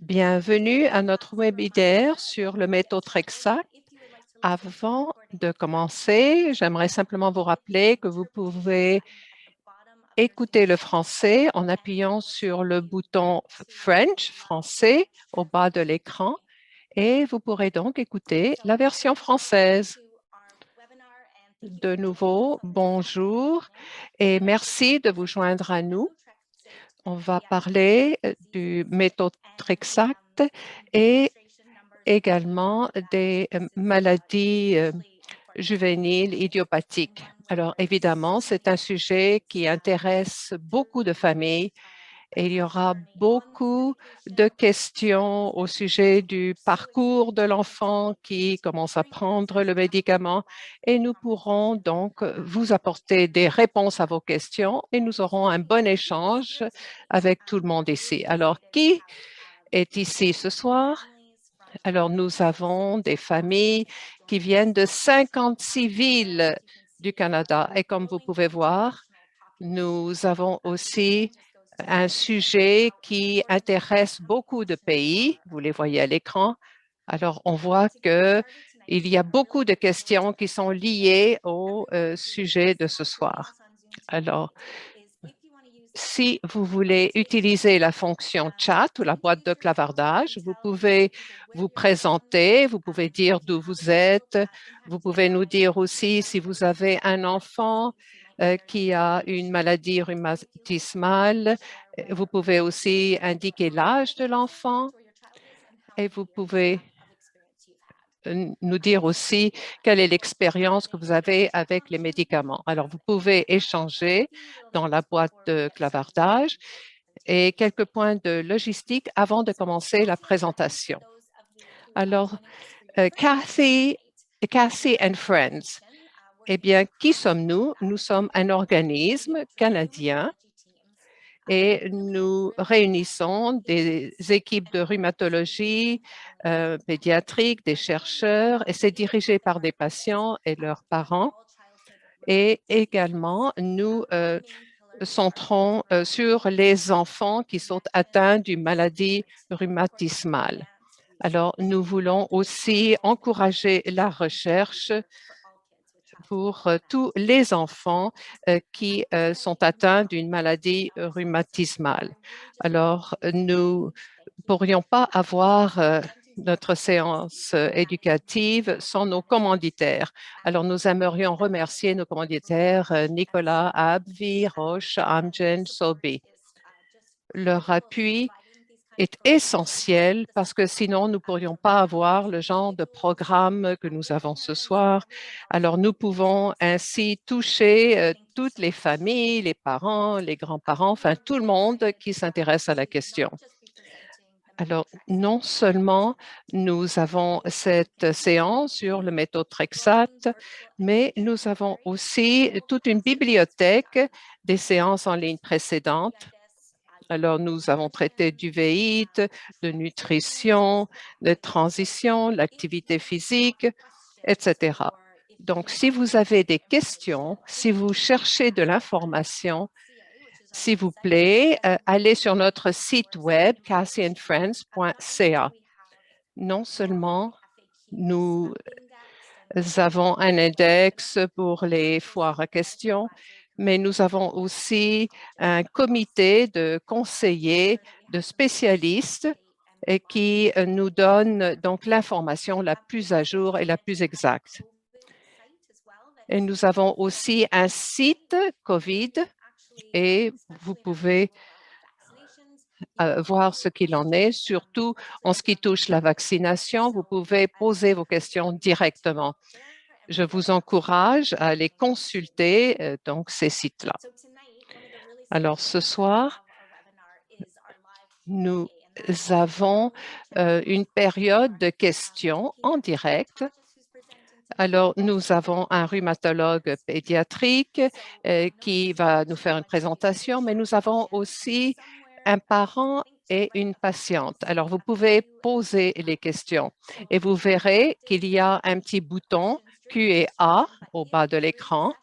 Bienvenue à notre webinaire sur le méthotrexate. Avant de commencer, j'aimerais simplement vous rappeler que vous pouvez écouter le français en appuyant sur le bouton French, français, au bas de l'écran et vous pourrez donc écouter la version française. De nouveau, bonjour et merci de vous joindre à nous. On va parler du méthotrexate et également des maladies juvéniles idiopathiques. Alors, évidemment, c'est un sujet qui intéresse beaucoup de familles et il y aura beaucoup de questions au sujet du parcours de l'enfant qui commence à prendre le médicament et nous pourrons donc vous apporter des réponses à vos questions et nous aurons un bon échange avec tout le monde ici. Alors, qui est ici ce soir? Alors, nous avons des familles qui viennent de 56 villes du Canada et comme vous pouvez voir, nous avons aussi un sujet qui intéresse beaucoup de pays. Vous les voyez à l'écran. Alors, on voit qu'il y a beaucoup de questions qui sont liées au sujet de ce soir. Alors, si vous voulez utiliser la fonction chat ou la boîte de clavardage, vous pouvez vous présenter, vous pouvez dire d'où vous êtes, vous pouvez nous dire aussi si vous avez un enfant qui a une maladie rhumatismale, vous pouvez aussi indiquer l'âge de l'enfant et vous pouvez nous dire aussi quelle est l'expérience que vous avez avec les médicaments. Alors, vous pouvez échanger dans la boîte de clavardage et quelques points de logistique avant de commencer la présentation. Alors, Cathy and Friends, eh bien, qui sommes-nous? Nous sommes un organisme canadien et nous réunissons des équipes de rhumatologie pédiatrique, des chercheurs, et c'est dirigé par des patients et leurs parents. Et également, nous centrons sur les enfants qui sont atteints d'une maladie rhumatismale. Alors, nous voulons aussi encourager la recherche pour tous les enfants qui sont atteints d'une maladie rhumatismale. Alors, nous ne pourrions pas avoir notre séance éducative sans nos commanditaires. Alors, nous aimerions remercier nos commanditaires Nicolas, Abvi, Roche, Amgen, Sobi. Leur appui est essentiel parce que sinon, nous ne pourrions pas avoir le genre de programme que nous avons ce soir. Alors, nous pouvons ainsi toucher toutes les familles, les parents, les grands-parents, enfin tout le monde qui s'intéresse à la question. Alors, non seulement nous avons cette séance sur le méthotrexate, mais nous avons aussi toute une bibliothèque des séances en ligne précédentes. Alors, nous avons traité du VIH, de nutrition, de transition, l'activité physique, etc. Donc, si vous avez des questions, si vous cherchez de l'information, s'il vous plaît, allez sur notre site web, cathyandfriends.ca. Non seulement nous avons un index pour les foires à questions, mais nous avons aussi un comité de conseillers, de spécialistes qui nous donne donc l'information la plus à jour et la plus exacte. Et nous avons aussi un site COVID et vous pouvez voir ce qu'il en est, surtout en ce qui touche la vaccination. Vous pouvez poser vos questions directement. Je vous encourage à aller consulter donc ces sites-là. Alors ce soir, nous avons une période de questions en direct. Alors, nous avons un rhumatologue pédiatrique qui va nous faire une présentation, mais nous avons aussi un parent et une patiente. Alors, vous pouvez poser les questions et vous verrez qu'il y a un petit bouton Q et A au bas de l'écran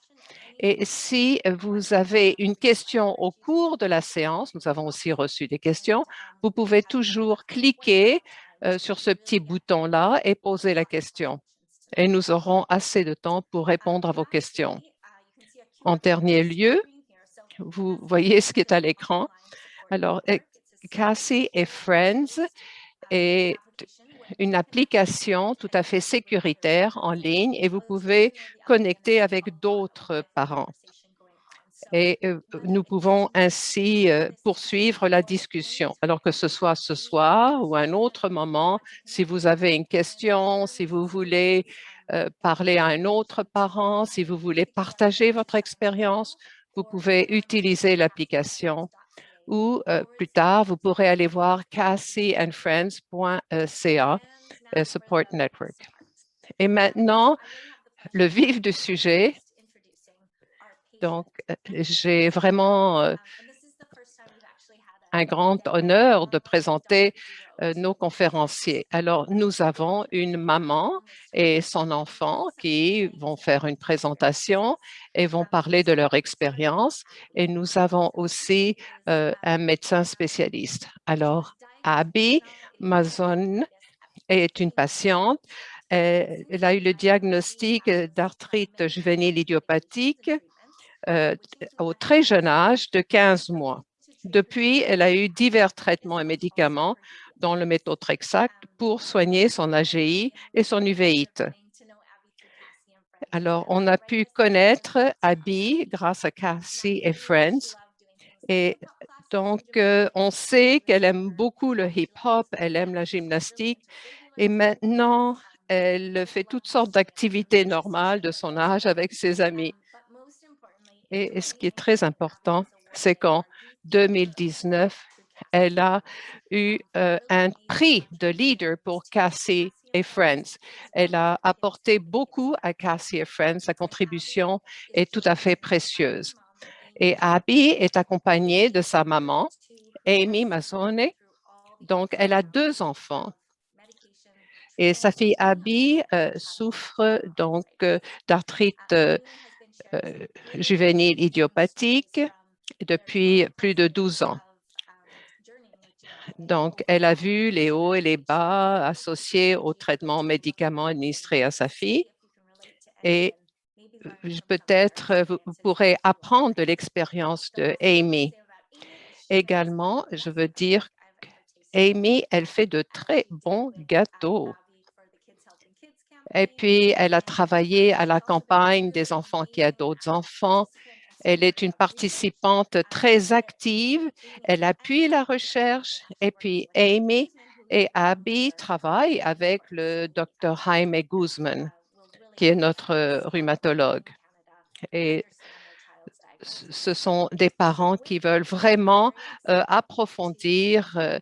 Et si vous avez une question au cours de la séance, nous avons aussi reçu des questions, vous pouvez toujours cliquer sur ce petit bouton-là et poser la question. Et nous aurons assez de temps pour répondre à vos questions. En dernier lieu, vous voyez ce qui est à l'écran. Alors, Cassie et Friends est une application tout à fait sécuritaire en ligne et vous pouvez connecter avec d'autres parents. Et nous pouvons ainsi poursuivre la discussion. Alors que ce soit ce soir ou un autre moment, si vous avez une question, si vous voulez parler à un autre parent, si vous voulez partager votre expérience, vous pouvez utiliser l'application ou plus tard, vous pourrez aller voir cassieandfriends.ca Support Network. Et maintenant, le vif du sujet. Donc, j'ai vraiment un grand honneur de présenter nos conférenciers. Alors, nous avons une maman et son enfant qui vont faire une présentation et vont parler de leur expérience. Et nous avons aussi un médecin spécialiste. Alors, Abby Mazon est une patiente. Elle a eu le diagnostic d'arthrite juvénile idiopathique au très jeune âge de 15 mois. Depuis, elle a eu divers traitements et médicaments, dont le méthotrexate, pour soigner son AGI et son uvéite. Alors, on a pu connaître Abby grâce à Cassie et Friends. Et donc, on sait qu'elle aime beaucoup le hip-hop, elle aime la gymnastique. Et maintenant, elle fait toutes sortes d'activités normales de son âge avec ses amis. Et ce qui est très important, c'est qu'en 2019, elle a eu un prix de leader pour Cassie et Friends. Elle a apporté beaucoup à Cassie et Friends. Sa contribution est tout à fait précieuse. Et Abby est accompagnée de sa maman, Amy Mazzone. Donc, elle a 2 enfants. Et sa fille Abby souffre donc d'arthrite juvénile idiopathique depuis plus de 12 ans. Donc, elle a vu les hauts et les bas associés aux traitements médicaments administrés à sa fille. Et peut-être vous pourrez apprendre de l'expérience de Amy. Également, je veux dire, Amy, elle fait de très bons gâteaux. Et puis, elle a travaillé à la campagne des enfants qui a d'autres enfants. Elle est une participante très active. Elle appuie la recherche. Et puis, Amy et Abby travaillent avec le docteur Jaime Guzman, qui est notre rhumatologue. Et ce sont des parents qui veulent vraiment approfondir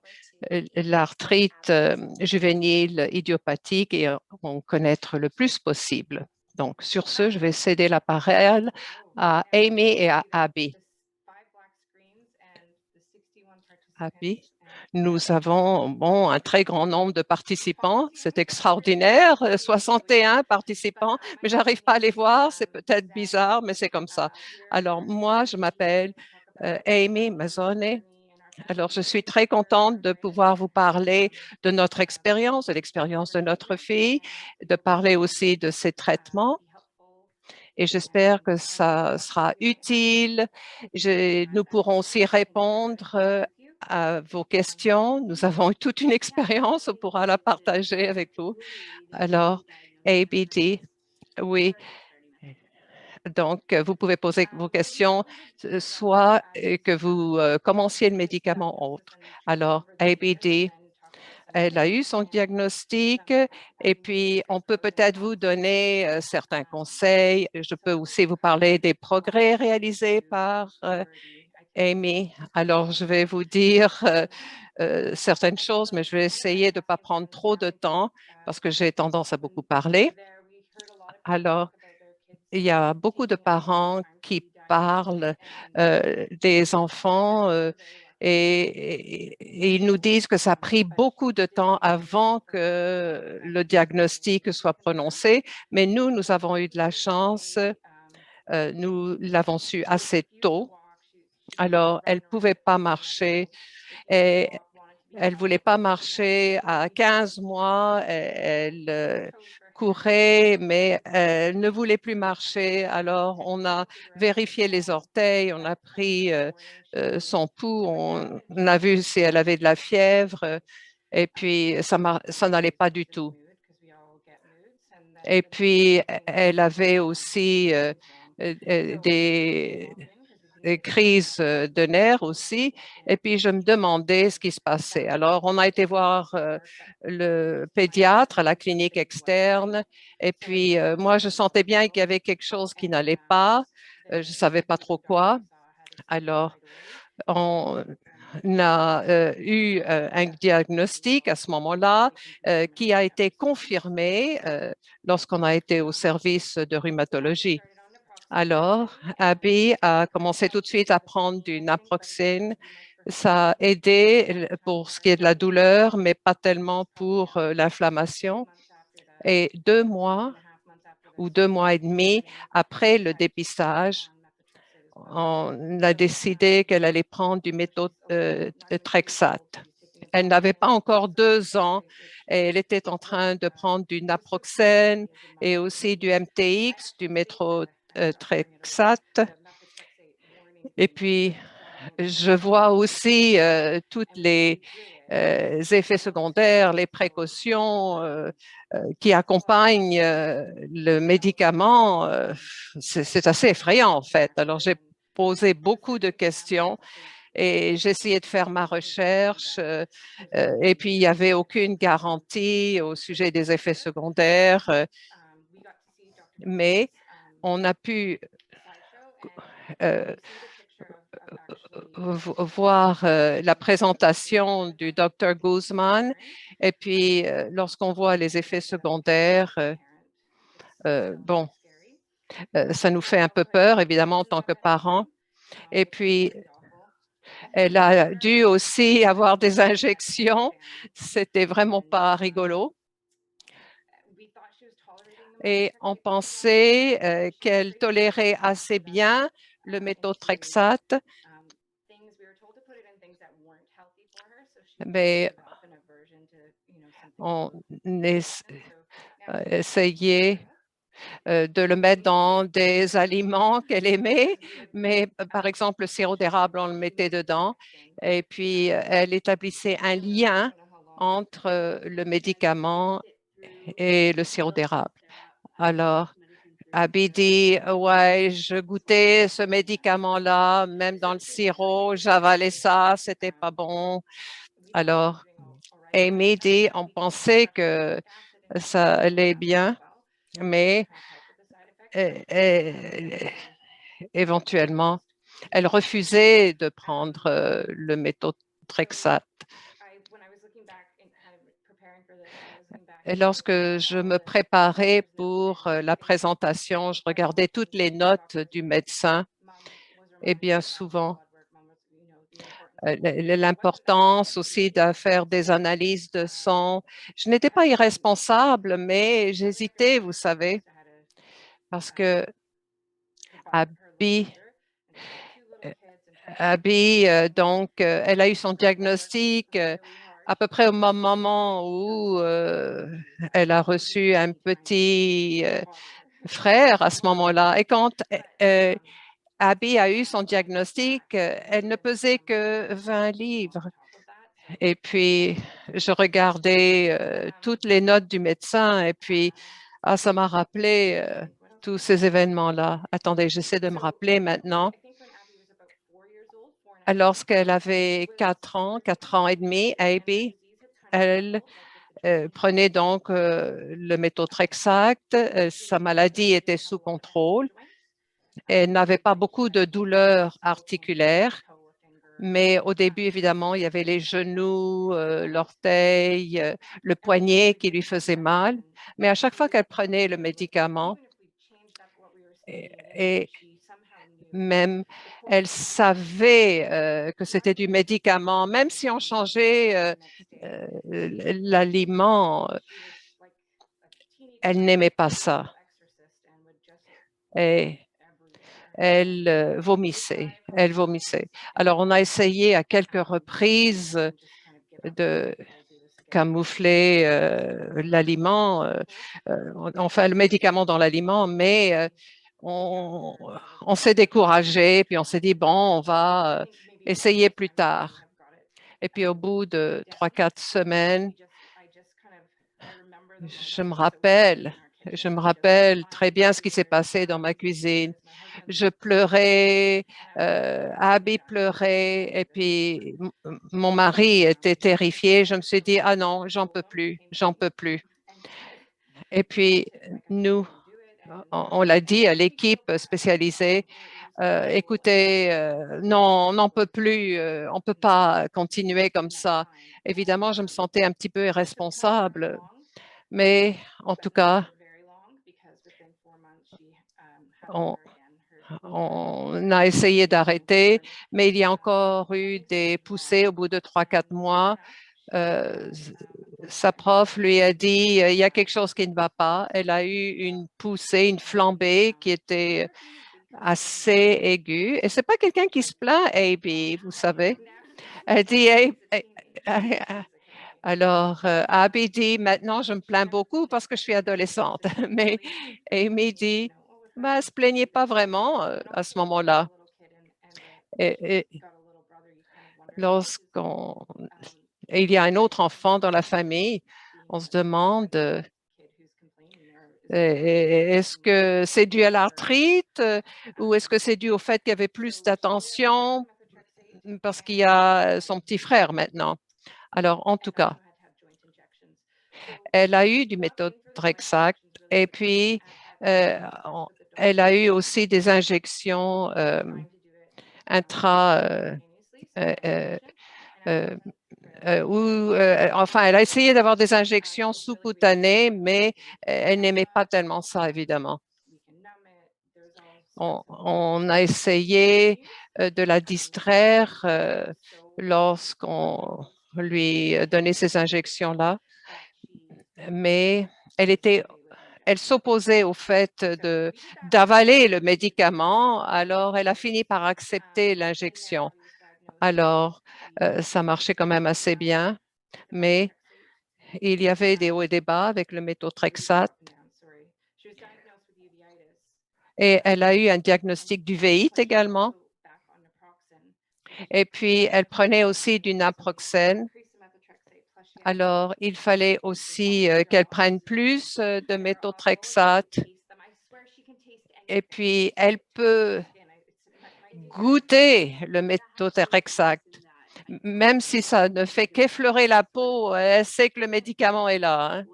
l'arthrite juvénile idiopathique et en connaître le plus possible. Donc, sur ce, je vais céder la parole à Amy et à Abby. Abby, nous avons un très grand nombre de participants. C'est extraordinaire, 61 participants, mais j'arrive pas à les voir. C'est peut-être bizarre, mais c'est comme ça. Alors, moi, je m'appelle Amy Mazzone. Alors, je suis très contente de pouvoir vous parler de notre expérience, de l'expérience de notre fille, de parler aussi de ses traitements. Et j'espère que ça sera utile. Nous pourrons aussi répondre à vos questions. Nous avons eu toute une expérience, on pourra la partager avec vous. Alors, ABD, oui. Donc, vous pouvez poser vos questions, soit que vous commenciez le médicament ou autre. Alors, ABD, elle a eu son diagnostic et puis on peut peut-être vous donner certains conseils. Je peux aussi vous parler des progrès réalisés par Amy. Alors, je vais vous dire certaines choses, mais je vais essayer de ne pas prendre trop de temps parce que j'ai tendance à beaucoup parler. Alors, il y a beaucoup de parents qui parlent des enfants et ils nous disent que ça a pris beaucoup de temps avant que le diagnostic soit prononcé, mais nous avons eu de la chance Nous l'avons su assez tôt. Alors, elle ne pouvait pas marcher et elle ne voulait pas marcher à 15 mois. Elle courait, mais elle ne voulait plus marcher. Alors, on a vérifié les orteils, on a pris son pouls, on a vu si elle avait de la fièvre et puis ça n'allait pas du tout. Et puis, elle avait aussi des crises de nerfs aussi. Et puis, je me demandais ce qui se passait. Alors, on a été voir le pédiatre à la clinique externe. Et puis, moi, je sentais bien qu'il y avait quelque chose qui n'allait pas. Je ne savais pas trop quoi. Alors, on a eu un diagnostic à ce moment-là qui a été confirmé lorsqu'on a été au service de rhumatologie. Alors, Abby a commencé tout de suite à prendre du naproxène. Ça a aidé pour ce qui est de la douleur, mais pas tellement pour l'inflammation. Et 2 mois ou 2 mois et demi après le dépistage, on a décidé qu'elle allait prendre du méthotrexate. Elle n'avait pas encore 2 ans et elle était en train de prendre du naproxène et aussi du MTX, du méthotrexate. Et puis, je vois aussi toutes les effets secondaires, les précautions qui accompagnent le médicament. C'est assez effrayant en fait. Alors, j'ai posé beaucoup de questions et j'ai essayé de faire ma recherche. Et puis, il n'y avait aucune garantie au sujet des effets secondaires, mais on a pu euh, voir la présentation du docteur Guzman. Et puis, lorsqu'on voit les effets secondaires, bon, ça nous fait un peu peur, évidemment, en tant que parents. Et puis, elle a dû aussi avoir des injections. C'était vraiment pas rigolo. Et on pensait qu'elle tolérait assez bien le méthotrexate, mais on essayait de le mettre dans des aliments qu'elle aimait, mais par exemple, le sirop d'érable, on le mettait dedans. Et puis, elle établissait un lien entre le médicament et le sirop d'érable. Alors, Abby dit, ouais, je goûtais ce médicament-là, même dans le sirop, j'avalais ça, c'était pas bon. Alors, Amy dit, on pensait que ça allait bien, mais éventuellement, elle refusait de prendre le méthotrexate. Et lorsque je me préparais pour la présentation, je regardais toutes les notes du médecin et bien souvent, l'importance aussi de faire des analyses de sang. Je n'étais pas irresponsable, mais j'hésitais, vous savez, parce que Abby, donc, elle a eu son diagnostic à peu près au moment où elle a reçu un petit frère à ce moment-là. Et quand euh, Abby a eu son diagnostic, elle ne pesait que 20 livres. Et puis, je regardais toutes les notes du médecin et puis, ça m'a rappelé tous ces événements-là. Attendez, j'essaie de me rappeler maintenant. Lorsqu'elle avait 4 ans, 4 ans et demi, Abby, elle prenait donc le méthotrexate. Sa maladie était sous contrôle. Elle n'avait pas beaucoup de douleurs articulaires, mais au début, évidemment, il y avait les genoux, l'orteil, le poignet qui lui faisait mal. Mais à chaque fois qu'elle prenait le médicament, et même elle savait que c'était du médicament, même si on changeait l'aliment, elle n'aimait pas ça. Et Elle vomissait, elle vomissait. Alors, on a essayé à quelques reprises de camoufler l'aliment, enfin le médicament dans l'aliment, mais on, on s'est découragé, puis on s'est dit, bon, on va essayer plus tard. Et puis au bout de 3, 4 semaines, je me rappelle, je me rappelle très bien ce qui s'est passé dans ma cuisine. Je pleurais, Abby pleurait, et puis mon mari était terrifié. Je me suis dit, ah non, j'en peux plus, j'en peux plus. Et puis nous, on l'a dit à l'équipe spécialisée, écoutez, non, on n'en peut plus, on ne peut pas continuer comme ça. Évidemment, je me sentais un petit peu irresponsable, mais en tout cas, on, on a essayé d'arrêter, mais il y a encore eu des poussées au bout de 3, 4 mois. Euh, Sa prof lui a dit, il y a quelque chose qui ne va pas. Elle a eu une poussée, une flambée qui était assez aiguë. Et c'est pas quelqu'un qui se plaint, Abby, vous savez. Elle dit, alors, Abby dit, maintenant, je me plains beaucoup parce que je suis adolescente. Mais Amy dit, bah, se plaignez pas vraiment à ce moment-là. Et lorsqu'on il y a un autre enfant dans la famille, on se demande, est-ce que c'est dû à l'arthrite ou est-ce que c'est dû au fait qu'il y avait plus d'attention parce qu'il y a son petit frère maintenant. Alors, en tout cas, elle a eu du méthotrexate et puis euh, elle a eu aussi des injections intra, euh, euh, euh, enfin, elle a essayé d'avoir des injections sous-cutanées, mais elle n'aimait pas tellement ça, évidemment. On a essayé de la distraire lorsqu'on lui donnait ces injections-là, mais elle s'opposait au fait d'avaler le médicament, alors elle a fini par accepter l'injection. Alors, ça marchait quand même assez bien, mais il y avait des hauts et des bas avec le méthotrexate et elle a eu un diagnostic d'uvéite également. Et puis, elle prenait aussi du naproxène. Alors, il fallait aussi qu'elle prenne plus de méthotrexate. Et puis, elle peut goûter le méthotrexate. Même si ça ne fait qu'effleurer la peau, elle sait que le médicament est là, hein.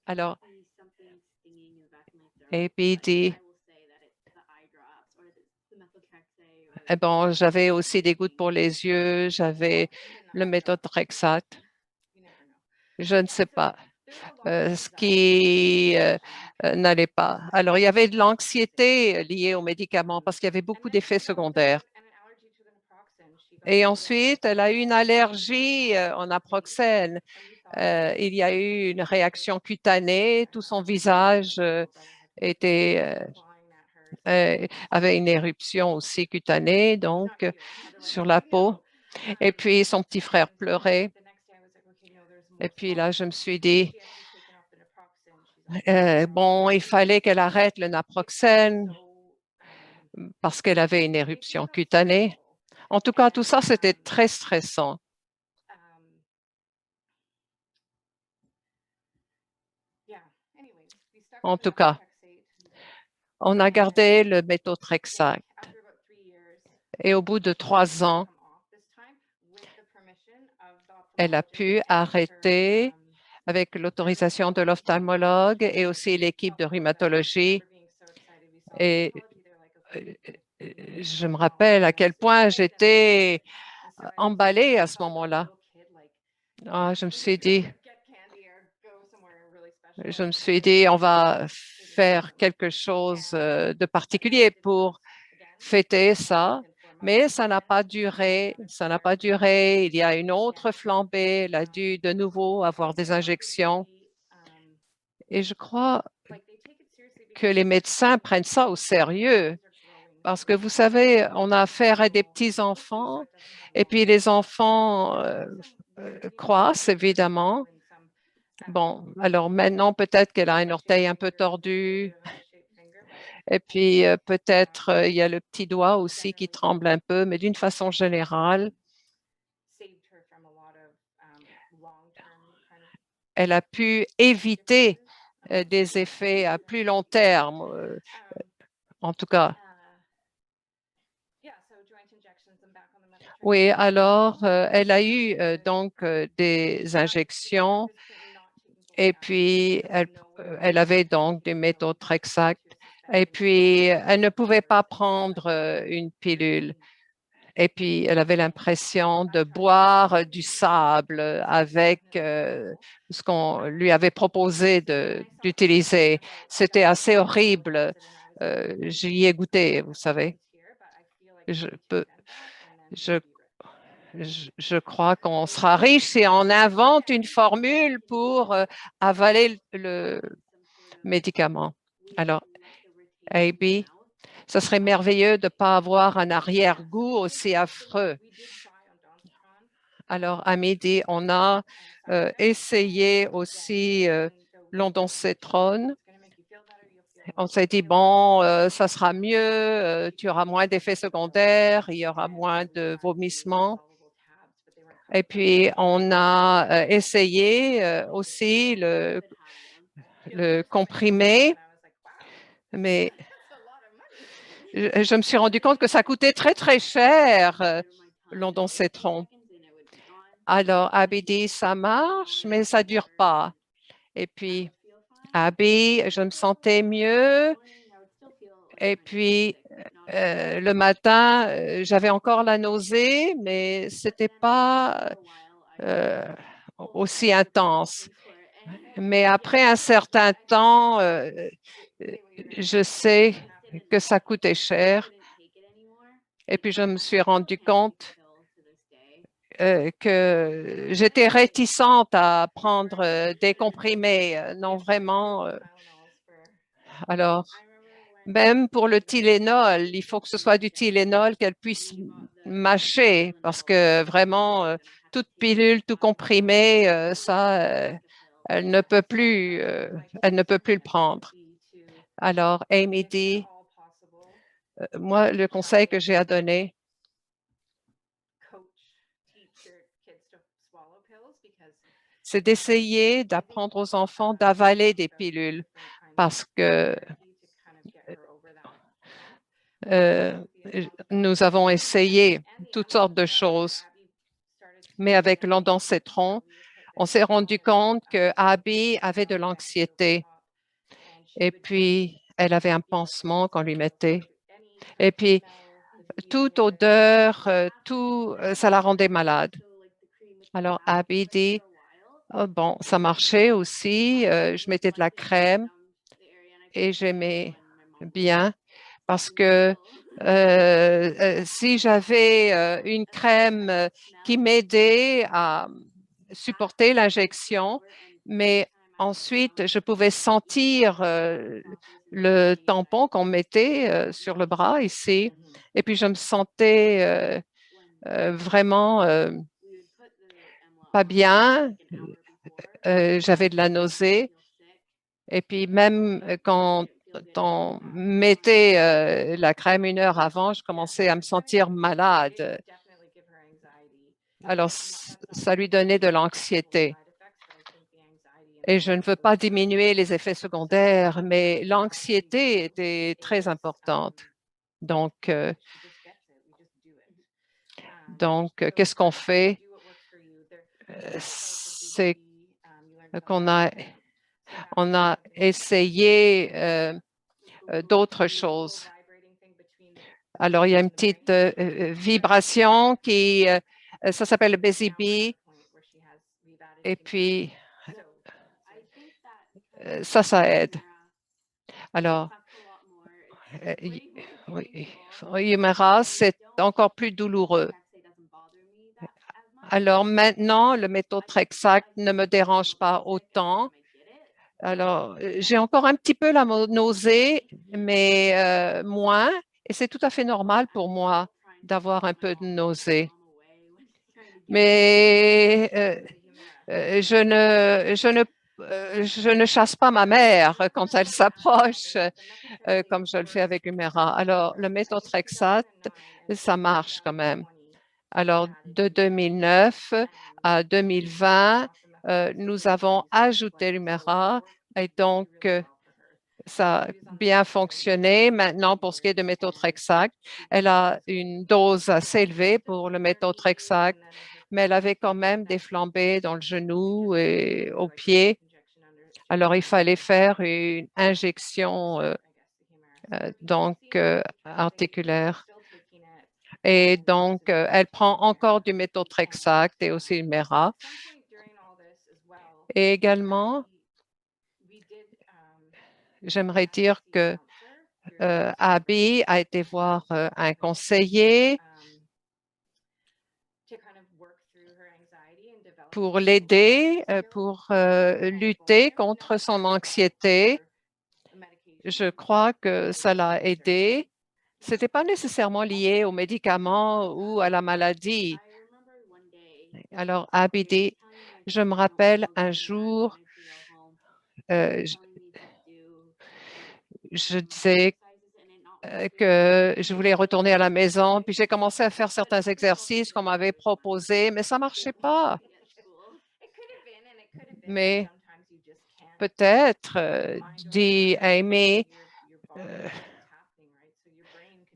Alors, et puis il dit, eh bon, j'avais aussi des gouttes pour les yeux, j'avais le méthotrexate. Je ne sais pas ce qui n'allait pas. Alors, il y avait de l'anxiété liée aux médicaments parce qu'il y avait beaucoup d'effets secondaires. Et ensuite, elle a eu une allergie en naproxène. Il y a eu une réaction cutanée, tout son visage avait une éruption aussi cutanée, donc sur la peau. Et puis, son petit frère pleurait. Et puis là, je me suis dit, bon, il fallait qu'elle arrête le naproxène parce qu'elle avait une éruption cutanée. En tout cas, tout ça, c'était très stressant. En tout cas, on a gardé le méthotrexate et au bout de 3 ans, elle a pu arrêter avec l'autorisation de l'ophtalmologue et aussi l'équipe de rhumatologie. Et je me rappelle à quel point j'étais emballée à ce moment-là. Ah, je me suis dit, on va faire quelque chose de particulier pour fêter ça, mais ça n'a pas duré. Ça n'a pas duré. Il y a une autre flambée. Elle a dû de nouveau avoir des injections. Et je crois que les médecins prennent ça au sérieux Parce que vous savez, on a affaire à des petits-enfants et puis les enfants croissent, évidemment. Bon, alors maintenant, peut-être qu'elle a un orteil un peu tordu et puis peut-être il y a le petit doigt aussi qui tremble un peu, mais d'une façon générale, elle a pu éviter des effets à plus long terme, en tout cas. Oui, alors elle a eu donc des injections et puis elle avait donc du méthotrexate et puis elle ne pouvait pas prendre une pilule. Et puis, elle avait l'impression de boire du sable avec ce qu'on lui avait proposé d'utiliser. C'était assez horrible. J'y ai goûté, vous savez. Je peux, je, je crois qu'on sera riche si on invente une formule pour avaler le médicament. Alors, AB, ce serait merveilleux de ne pas avoir un arrière-goût aussi affreux. Alors, à midi, on a essayé aussi l'ondansetron. On s'est dit, bon, ça sera mieux, tu auras moins d'effets secondaires, il y aura moins de vomissements. Et puis, on a essayé aussi le comprimé, mais je me suis rendu compte que ça coûtait très, très cher, l'ondansetron. Alors, Abidi, ça marche, mais ça dure pas. Et puis, Abby, je me sentais mieux. Et puis, le matin, j'avais encore la nausée, mais c'était pas euh, aussi intense. Mais après un certain temps, je sais que ça coûtait cher. Et puis, je me suis rendu compte que j'étais réticente à prendre des comprimés. Non, vraiment. Alors, même pour le Tylenol, il faut que ce soit du Tylenol qu'elle puisse mâcher parce que vraiment, toute pilule, tout comprimé, elle ne peut plus, elle ne peut plus le prendre. Alors, Amy dit, moi, le conseil que j'ai à donner, c'est d'essayer d'apprendre aux enfants d'avaler des pilules parce que euh, nous avons essayé toutes sortes de choses, mais avec l'ondansetron, on s'est rendu compte que Abby avait de l'anxiété et puis elle avait un pansement qu'on lui mettait. Et puis, toute odeur, tout, ça la rendait malade. Alors, Abby dit, oh, bon, ça marchait aussi. Je mettais de la crème et j'aimais bien parce que si j'avais une crème qui m'aidait à supporter l'injection, mais ensuite, je pouvais sentir le tampon qu'on mettait sur le bras ici, et puis je me sentais vraiment pas bien. J'avais de la nausée, et puis même quand on mettait la crème une heure avant, je commençais à me sentir malade. Alors, ça lui donnait de l'anxiété. Et je ne veux pas diminuer les effets secondaires, mais l'anxiété était très importante. Donc, qu'est-ce qu'on fait? C'est qu'on a, on a essayé d'autres choses. Alors, il y a une petite vibration qui, ça s'appelle le Busy Bee. Et puis, ça aide. Alors, oui, Humira, c'est encore plus douloureux. Alors maintenant, le méthotrexate ne me dérange pas autant. Alors, j'ai encore un petit peu la nausée, mais moins. Et c'est tout à fait normal pour moi d'avoir un peu de nausée. Mais je ne chasse pas ma mère quand elle s'approche, comme je le fais avec Humira. Alors, le méthotrexate, ça marche quand même. Alors, de 2009 à 2020, nous avons ajouté l'Humira et donc, ça a bien fonctionné. Maintenant, pour ce qui est de méthotrexate, elle a une dose assez élevée pour le méthotrexate, mais elle avait quand même des flambées dans le genou et au pied. Alors, il fallait faire une injection articulaire. Et donc, elle prend encore du méthotrexate et aussi le Mera. Et également, j'aimerais dire que Abby a été voir un conseiller pour l'aider, pour lutter contre son anxiété. Je crois que ça l'a aidé. Ce n'était pas nécessairement lié aux médicaments ou à la maladie. Alors, Abby dit, je me rappelle un jour, euh, je, je disais que je voulais retourner à la maison, puis j'ai commencé à faire certains exercices qu'on m'avait proposés, mais ça ne marchait pas. Mais peut-être, dit Amy, euh,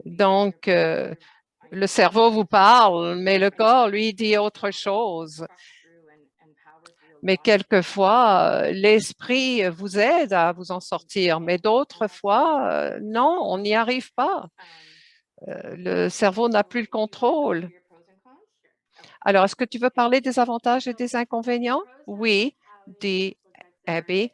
donc le cerveau vous parle, mais le corps, lui, dit autre chose. Mais quelquefois, l'esprit vous aide à vous en sortir, mais d'autres fois, non, on n'y arrive pas. Le cerveau n'a plus le contrôle. Alors, est-ce que tu veux parler des avantages et des inconvénients? Oui, dit Abby.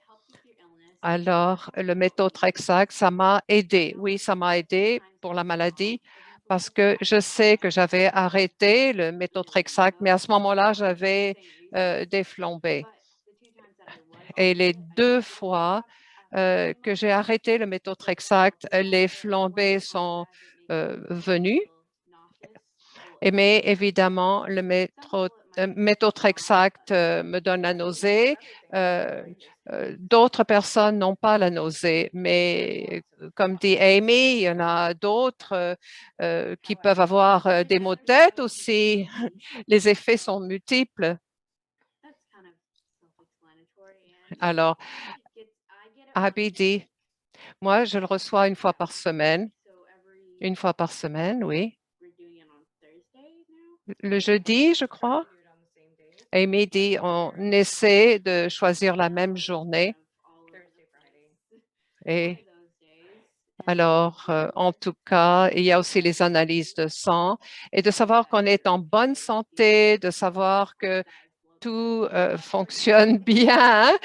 Alors, le méthotrexate, ça m'a aidé. Oui, ça m'a aidé pour la maladie parce que je sais que j'avais arrêté le méthotrexate, mais à ce moment-là, j'avais des flambées. Et les deux fois que j'ai arrêté le méthotrexate, les flambées sont venues. Mais évidemment, le méthotrexate me donne la nausée. Euh, D'autres personnes n'ont pas la nausée, mais comme dit Amy, il y en a d'autres qui peuvent avoir des maux de tête aussi. Les effets sont multiples. Alors, Abby dit, moi, je le reçois une fois par semaine, oui. Le jeudi, je crois. Amy dit, on essaie de choisir la même journée. Et alors, en tout cas, il y a aussi les analyses de sang et de savoir qu'on est en bonne santé, de savoir que tout fonctionne bien.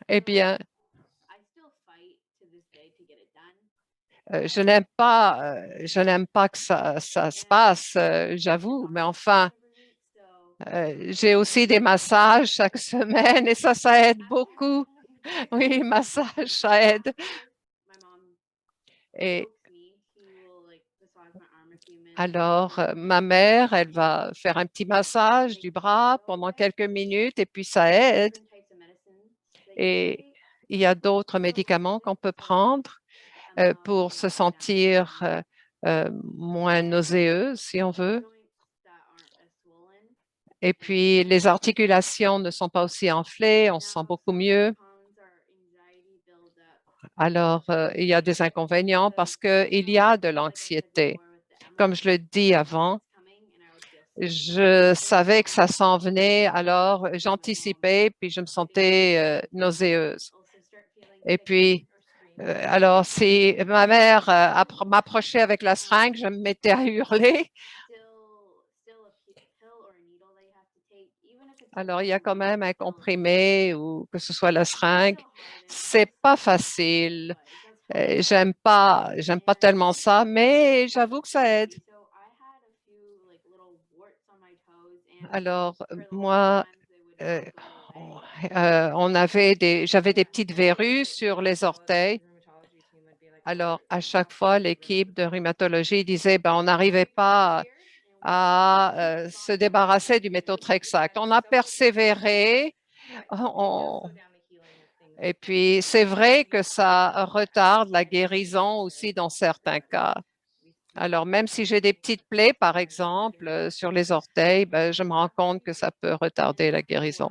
Eh bien, je n'aime pas que ça se passe, j'avoue, mais enfin, j'ai aussi des massages chaque semaine et ça aide beaucoup. Oui, massage, ça aide. Et alors, ma mère, elle va faire un petit massage du bras pendant quelques minutes et puis ça aide. Et il y a d'autres médicaments qu'on peut prendre pour se sentir moins nauséeux, si on veut. Et puis, les articulations ne sont pas aussi enflées, on se sent beaucoup mieux. Alors, il y a des inconvénients parce qu'il y a de l'anxiété. Comme je le dis avant, je savais que ça s'en venait, alors j'anticipais, puis je me sentais nauséeuse. Et puis, alors, si ma mère m'approchait avec la seringue, je me mettais à hurler. Alors, il y a quand même un comprimé ou que ce soit la seringue. C'est pas facile. J'aime pas tellement ça, mais j'avoue que ça aide. Alors, moi, euh, j'avais des petites verrues sur les orteils Alors, à chaque fois, l'équipe de rhumatologie disait, ben, on n'arrivait pas à se débarrasser du méthotrexate. On a persévéré. on- Et puis, c'est vrai que ça retarde la guérison aussi dans certains cas. Alors, même si j'ai des petites plaies, par exemple, sur les orteils, ben, je me rends compte que ça peut retarder la guérison.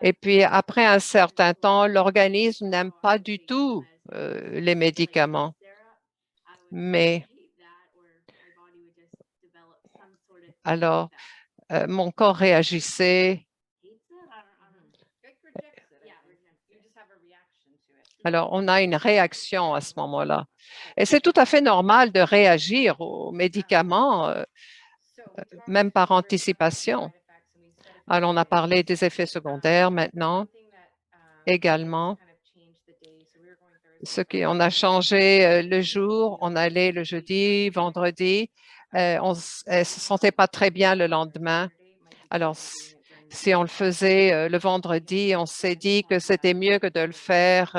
Et puis, après un certain temps, l'organisme n'aime pas du tout les médicaments. Mais alors, mon corps réagissait. Alors, on a une réaction à ce moment-là. Et c'est tout à fait normal de réagir aux médicaments, même par anticipation. Alors, on a parlé des effets secondaires maintenant également. On a changé le jour, on allait le jeudi, vendredi. Elle se sentait pas très bien le lendemain. Alors, si on le faisait le vendredi, on s'est dit que c'était mieux que de le faire.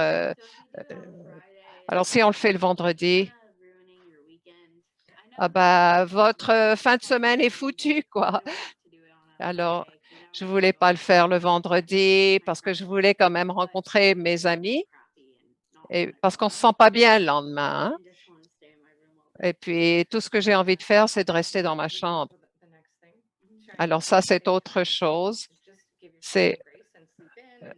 Alors, si on le fait le vendredi, ah bah, votre fin de semaine est foutue, quoi. Alors, je voulais pas le faire le vendredi parce que je voulais quand même rencontrer mes amis et parce qu'on se sent pas bien le lendemain, hein. Et puis, tout ce que j'ai envie de faire, c'est de rester dans ma chambre. Alors, ça, c'est autre chose. C'est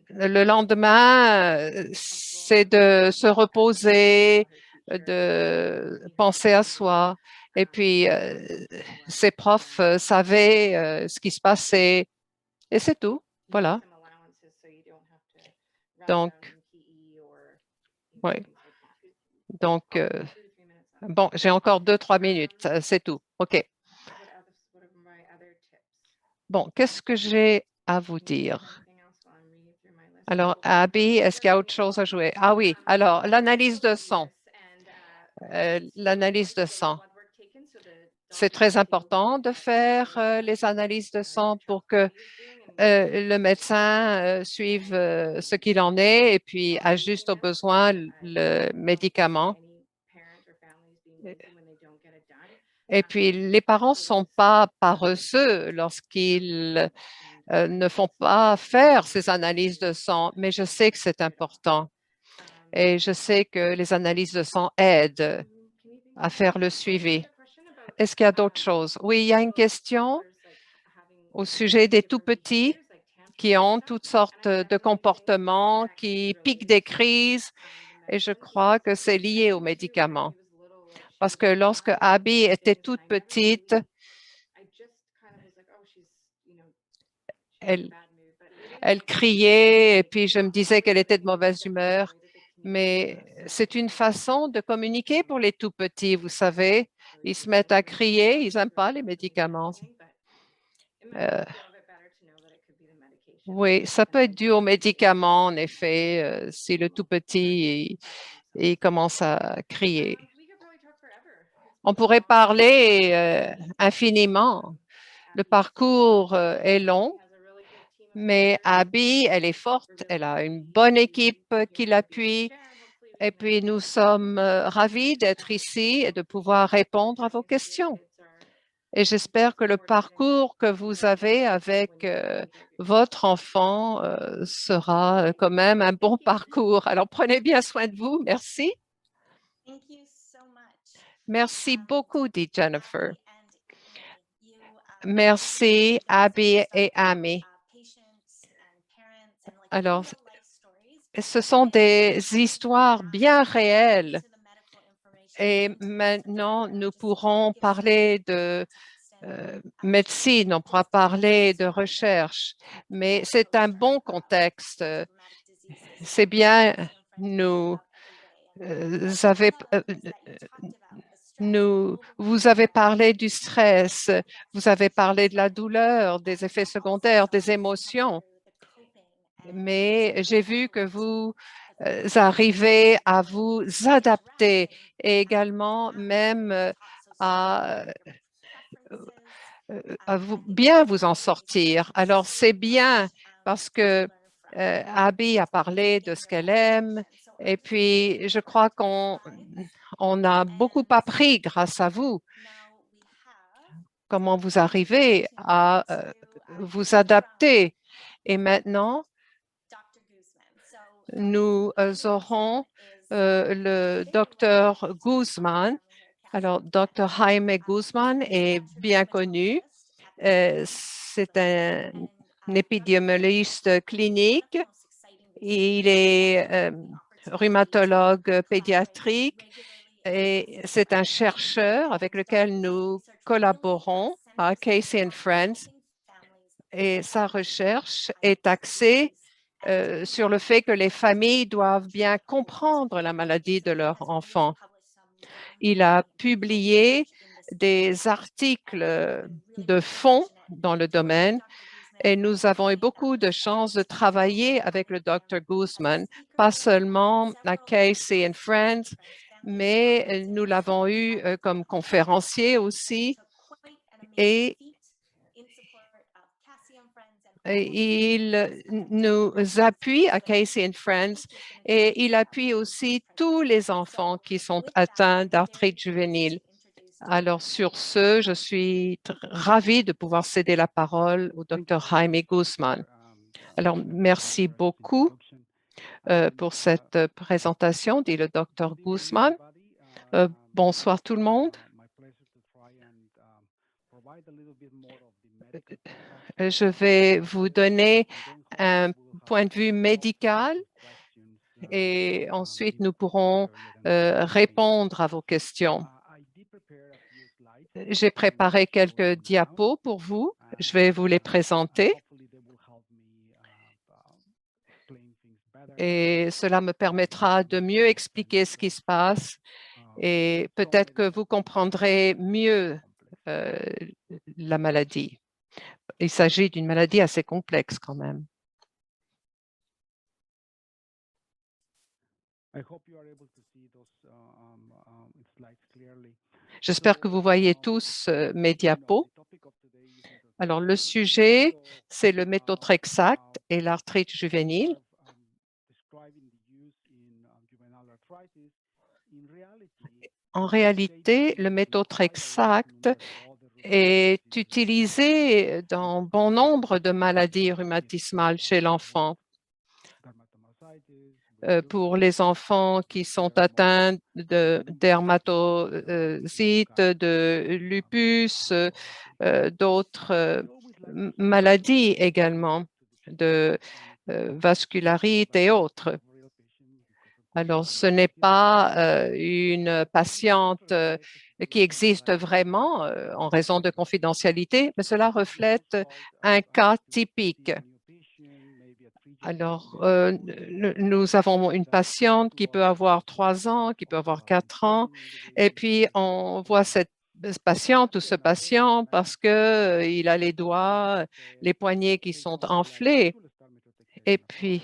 le lendemain, c'est de se reposer, de penser à soi. Et puis, ces profs savaient ce qui se passait et c'est tout. Voilà. Donc, oui. Donc, bon, j'ai encore 2, 3 minutes. C'est tout. OK. Bon, qu'est-ce que j'ai à vous dire? Alors, Abby, est-ce qu'il y a autre chose à jouer? Ah oui, alors, l'analyse de sang. L'analyse de sang. C'est très important de faire les analyses de sang pour que le médecin suive ce qu'il en est et puis ajuste au besoin le médicament. Et puis, les parents ne sont pas paresseux lorsqu'ils ne font pas faire ces analyses de sang, mais je sais que c'est important et je sais que les analyses de sang aident à faire le suivi. Est-ce qu'il y a d'autres choses? Oui, il y a une question au sujet des tout petits qui ont toutes sortes de comportements, qui piquent des crises, et je crois que c'est lié aux médicaments. Parce que lorsque Abby était toute petite, elle, elle criait et puis je me disais qu'elle était de mauvaise humeur. Mais c'est une façon de communiquer pour les tout petits, vous savez. Ils se mettent à crier, ils n'aiment pas les médicaments. Euh, oui, ça peut être dû aux médicaments, en effet, si le tout petit il commence à crier. On pourrait parler infiniment. Le parcours est long, mais Abby, elle est forte, elle a une bonne équipe qui l'appuie. Et puis, nous sommes ravis d'être ici et de pouvoir répondre à vos questions. Et j'espère que le parcours que vous avez avec votre enfant sera quand même un bon parcours. Alors, prenez bien soin de vous. Merci. Merci beaucoup, dit Jennifer. Merci, Abby et Amy. Alors, ce sont des histoires bien réelles. Et maintenant, nous pourrons parler de médecine, on pourra parler de recherche, mais c'est un bon contexte. C'est bien, nous, avez, vous avez parlé du stress, vous avez parlé de la douleur, des effets secondaires, des émotions, mais j'ai vu que vous arrivez à vous adapter et également même à bien vous en sortir. Alors, c'est bien parce que Abby a parlé de ce qu'elle aime Et puis, je crois qu'on a beaucoup appris grâce à vous, comment vous arrivez à vous adapter. Et maintenant, nous aurons le docteur Guzman. Alors, docteur Jaime Guzman est bien connu. C'est un épidémiologiste clinique. Il est rhumatologue pédiatrique et c'est un chercheur avec lequel nous collaborons à Casey and Friends. Et sa recherche est axée sur le fait que les familles doivent bien comprendre la maladie de leur enfant. Il a publié des articles de fond dans le domaine et nous avons eu beaucoup de chance de travailler avec le Dr. Guzman, pas seulement à Casey and Friends, mais nous l'avons eu comme conférencier aussi et il nous appuie à Casey and Friends et il appuie aussi tous les enfants qui sont atteints d'arthrite juvénile. Alors, sur ce, je suis ravie de pouvoir céder la parole au Dr. Jaime Guzman. Alors, merci beaucoup pour cette présentation, dit le Dr. Guzman. Bonsoir tout le monde. Je vais vous donner un point de vue médical et ensuite nous pourrons répondre à vos questions. J'ai préparé quelques diapos pour vous. Je vais vous les présenter. Et cela me permettra de mieux expliquer ce qui se passe et peut-être que vous comprendrez mieux la maladie. Il s'agit d'une maladie assez complexe quand même. J'espère que vous voyez tous mes diapos. Alors, le sujet, c'est le méthotrexate et l'arthrite juvénile. En réalité, le méthotrexate est utilisé dans bon nombre de maladies rhumatismales chez l'enfant. Pour les enfants qui sont atteints de dermatosites, de lupus, d'autres maladies également, de vascularite et autres. Alors, ce n'est pas une patiente qui existe vraiment en raison de confidentialité, mais cela reflète un cas typique. Alors, nous avons une patiente qui peut avoir 3 ans, qui peut avoir 4 ans, et puis on voit cette patiente ou ce patient parce qu'il a les doigts, les poignets qui sont enflés, et puis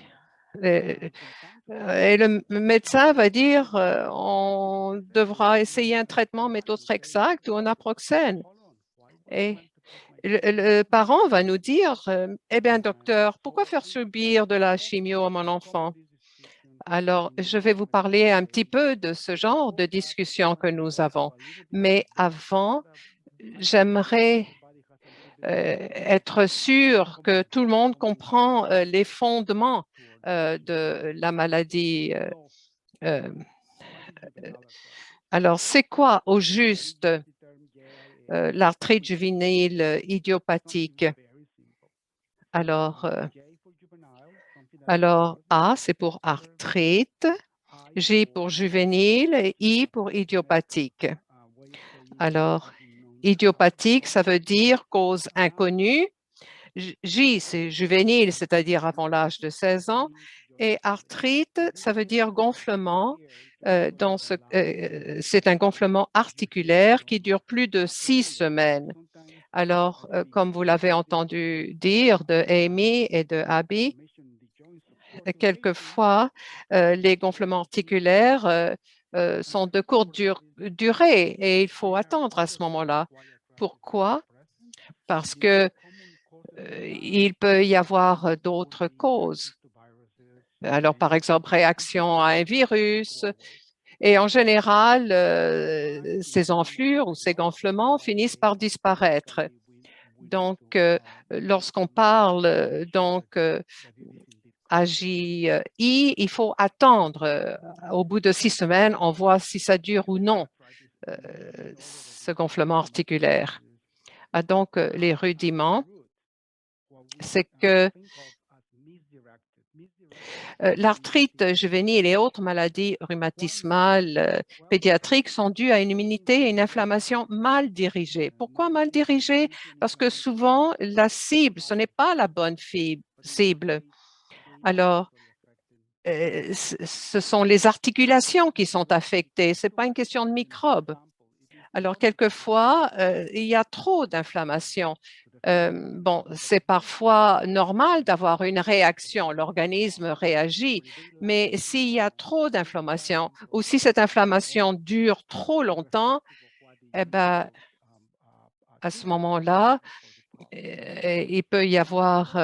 et le médecin va dire on devra essayer un traitement méthotrexate ou un naproxène. Et le parent va nous dire eh bien, docteur, pourquoi faire subir de la chimio à mon enfant? Alors, je vais vous parler un petit peu de ce genre de discussion que nous avons. Mais avant, j'aimerais être sûr que tout le monde comprend les fondements de la maladie. Alors, c'est quoi au juste l'arthrite juvénile idiopathique? Alors, A, c'est pour arthrite, J pour juvénile et I pour idiopathique. Alors, idiopathique, ça veut dire cause inconnue. J, c'est juvénile, c'est-à-dire avant l'âge de 16 ans. Et arthrite, ça veut dire gonflement. C'est un gonflement articulaire qui dure plus de 6 semaines. Alors, comme vous l'avez entendu dire de Amy et de Abby, quelquefois, les gonflements articulaires sont de courte durée et il faut attendre à ce moment-là. Pourquoi? Parce que il peut y avoir d'autres causes. Alors, par exemple, réaction à un virus. Et en général, ces enflures ou ces gonflements finissent par disparaître. Donc, lorsqu'on parle AJI, il faut attendre. Au bout de 6 semaines, on voit si ça dure ou non, ce gonflement articulaire. Donc, les rudiments, c'est que l'arthrite juvénile et autres maladies rhumatismales pédiatriques sont dues à une immunité et une inflammation mal dirigée. Pourquoi mal dirigée? Parce que souvent, la cible, ce n'est pas la bonne cible. Alors, ce sont les articulations qui sont affectées. Ce n'est pas une question de microbes. Alors, quelquefois, il y a trop d'inflammation. Bon, c'est parfois normal d'avoir une réaction, l'organisme réagit, mais s'il y a trop d'inflammation ou si cette inflammation dure trop longtemps, eh ben, à ce moment-là, il peut y avoir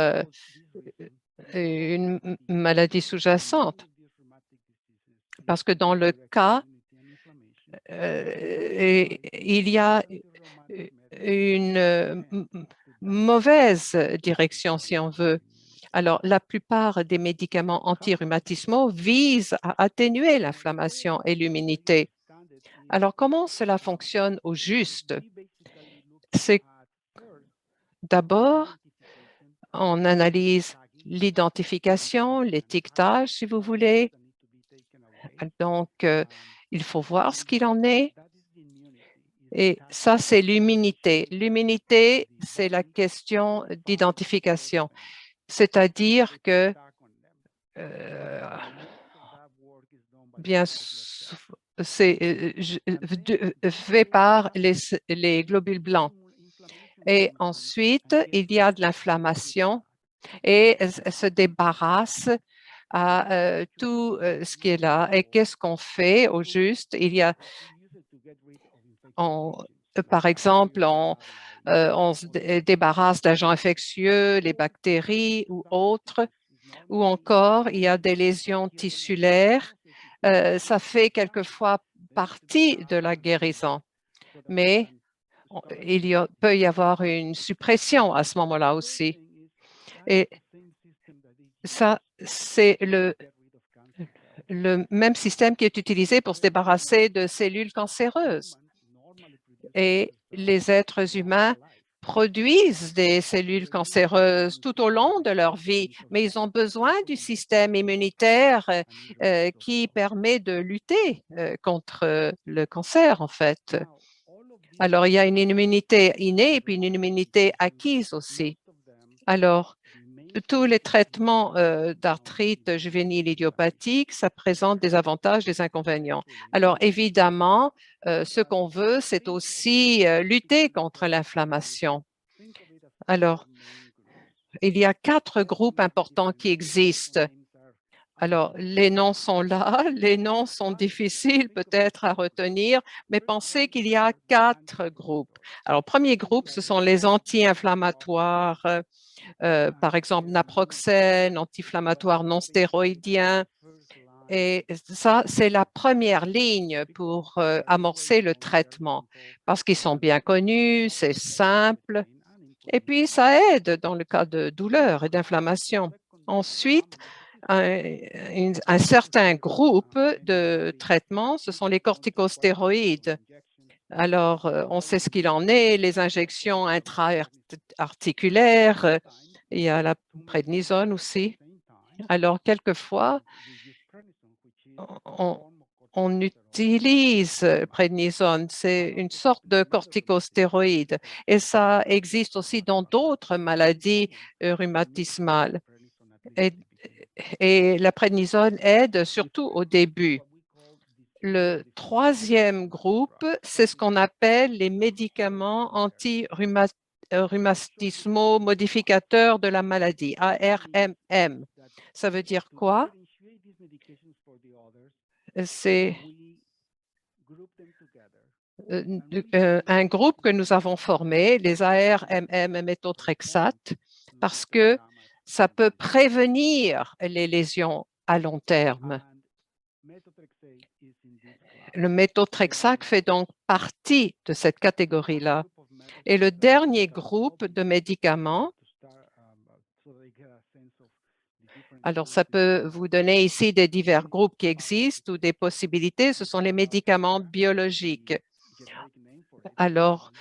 une maladie sous-jacente. Parce que dans le cas, il y a une mauvaise direction, si on veut. Alors, la plupart des médicaments antirhumatismaux visent à atténuer l'inflammation et l'immunité. Alors, comment cela fonctionne au juste? C'est d'abord, on analyse l'identification, l'étiquetage, si vous voulez. Donc, il faut voir ce qu'il en est. Et ça, c'est l'immunité. L'immunité, c'est la question d'identification. C'est-à-dire que, euh, bien sûr, c'est fait par les globules blancs. Et ensuite, il y a de l'inflammation et elle se débarrasse à tout ce qui est là. Et qu'est-ce qu'on fait au juste? Il y a, par exemple, on se débarrasse d'agents infectieux, les bactéries ou autres, ou encore il y a des lésions tissulaires. Ça fait quelquefois partie de la guérison, mais peut y avoir une suppression à ce moment-là aussi. Et ça, c'est le même système qui est utilisé pour se débarrasser de cellules cancéreuses. Et les êtres humains produisent des cellules cancéreuses tout au long de leur vie, mais ils ont besoin du système immunitaire qui permet de lutter contre le cancer, en fait. Alors, il y a une immunité innée et puis une immunité acquise aussi. Alors, tous les traitements d'arthrite juvénile idiopathique, ça présente des avantages, des inconvénients. Alors, évidemment, ce qu'on veut, c'est aussi lutter contre l'inflammation. Alors, il y a 4 groupes importants qui existent. Alors, les noms sont là, les noms sont difficiles peut-être à retenir, mais pensez qu'il y a 4 groupes. Alors, premier groupe, ce sont les anti-inflammatoires, par exemple naproxène, anti-inflammatoire non stéroïdien. Et ça, c'est la première ligne pour amorcer le traitement parce qu'ils sont bien connus, c'est simple et puis ça aide dans le cas de douleur et d'inflammation. Ensuite, un certain groupe de traitements, ce sont les corticostéroïdes. Alors, on sait ce qu'il en est, les injections intra-articulaires, il y a la prednisone aussi. Alors, quelquefois, on, on utilise prednisone, c'est une sorte de corticostéroïde et ça existe aussi dans d'autres maladies rhumatismales. Et, et la prednisone aide surtout au début. Le troisième groupe, c'est ce qu'on appelle les médicaments anti-rhumatismaux modificateurs de la maladie, ARMM. Ça veut dire quoi? C'est un groupe que nous avons formé, les ARMM méthotrexate, parce que ça peut prévenir les lésions à long terme. Le méthotrexate fait donc partie de cette catégorie-là. Et le dernier groupe de médicaments, alors ça peut vous donner ici des divers groupes qui existent ou des possibilités, ce sont les médicaments biologiques. Alors,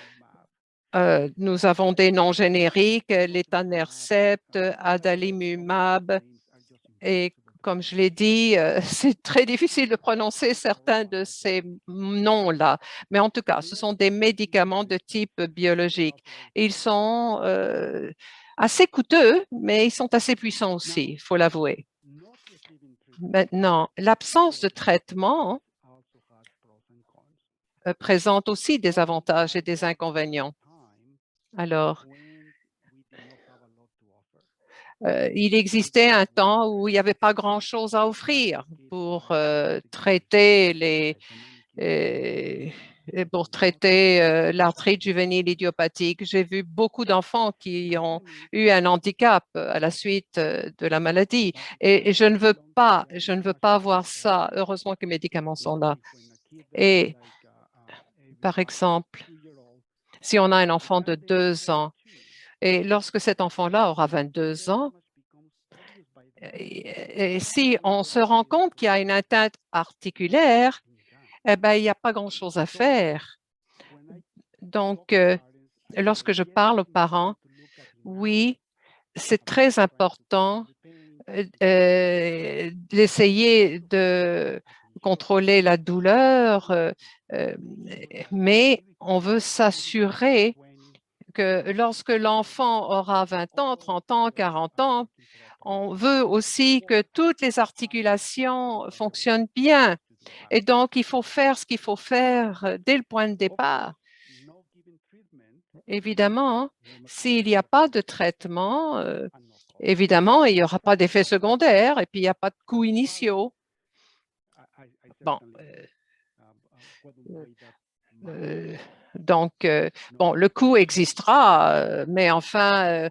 nous avons des noms génériques, l'étanercept, adalimumab, et comme je l'ai dit, c'est très difficile de prononcer certains de ces noms-là. Mais en tout cas, ce sont des médicaments de type biologique. Ils sont assez coûteux, mais ils sont assez puissants aussi, il faut l'avouer. Maintenant, l'absence de traitement présente aussi des avantages et des inconvénients. Alors, il existait un temps où il n'y avait pas grand-chose à offrir pour traiter l'arthrite juvénile idiopathique. J'ai vu beaucoup d'enfants qui ont eu un handicap à la suite de la maladie et je ne veux pas voir ça. Heureusement que les médicaments sont là. Et par exemple, si on a un enfant de 2 ans et lorsque cet enfant-là aura 22 ans, et si on se rend compte qu'il y a une atteinte articulaire, eh bien, il n'y a pas grand-chose à faire. Donc, lorsque je parle aux parents, oui, c'est très important d'essayer de contrôler la douleur, euh, mais on veut s'assurer que lorsque l'enfant aura 20 ans, 30 ans, 40 ans, on veut aussi que toutes les articulations fonctionnent bien. Et donc, il faut faire ce qu'il faut faire dès le point de départ. Évidemment, s'il n'y a pas de traitement, évidemment, il n'y aura pas d'effets secondaires et puis il n'y a pas de coûts initiaux. Bon, euh, donc, bon, le coût existera, mais enfin,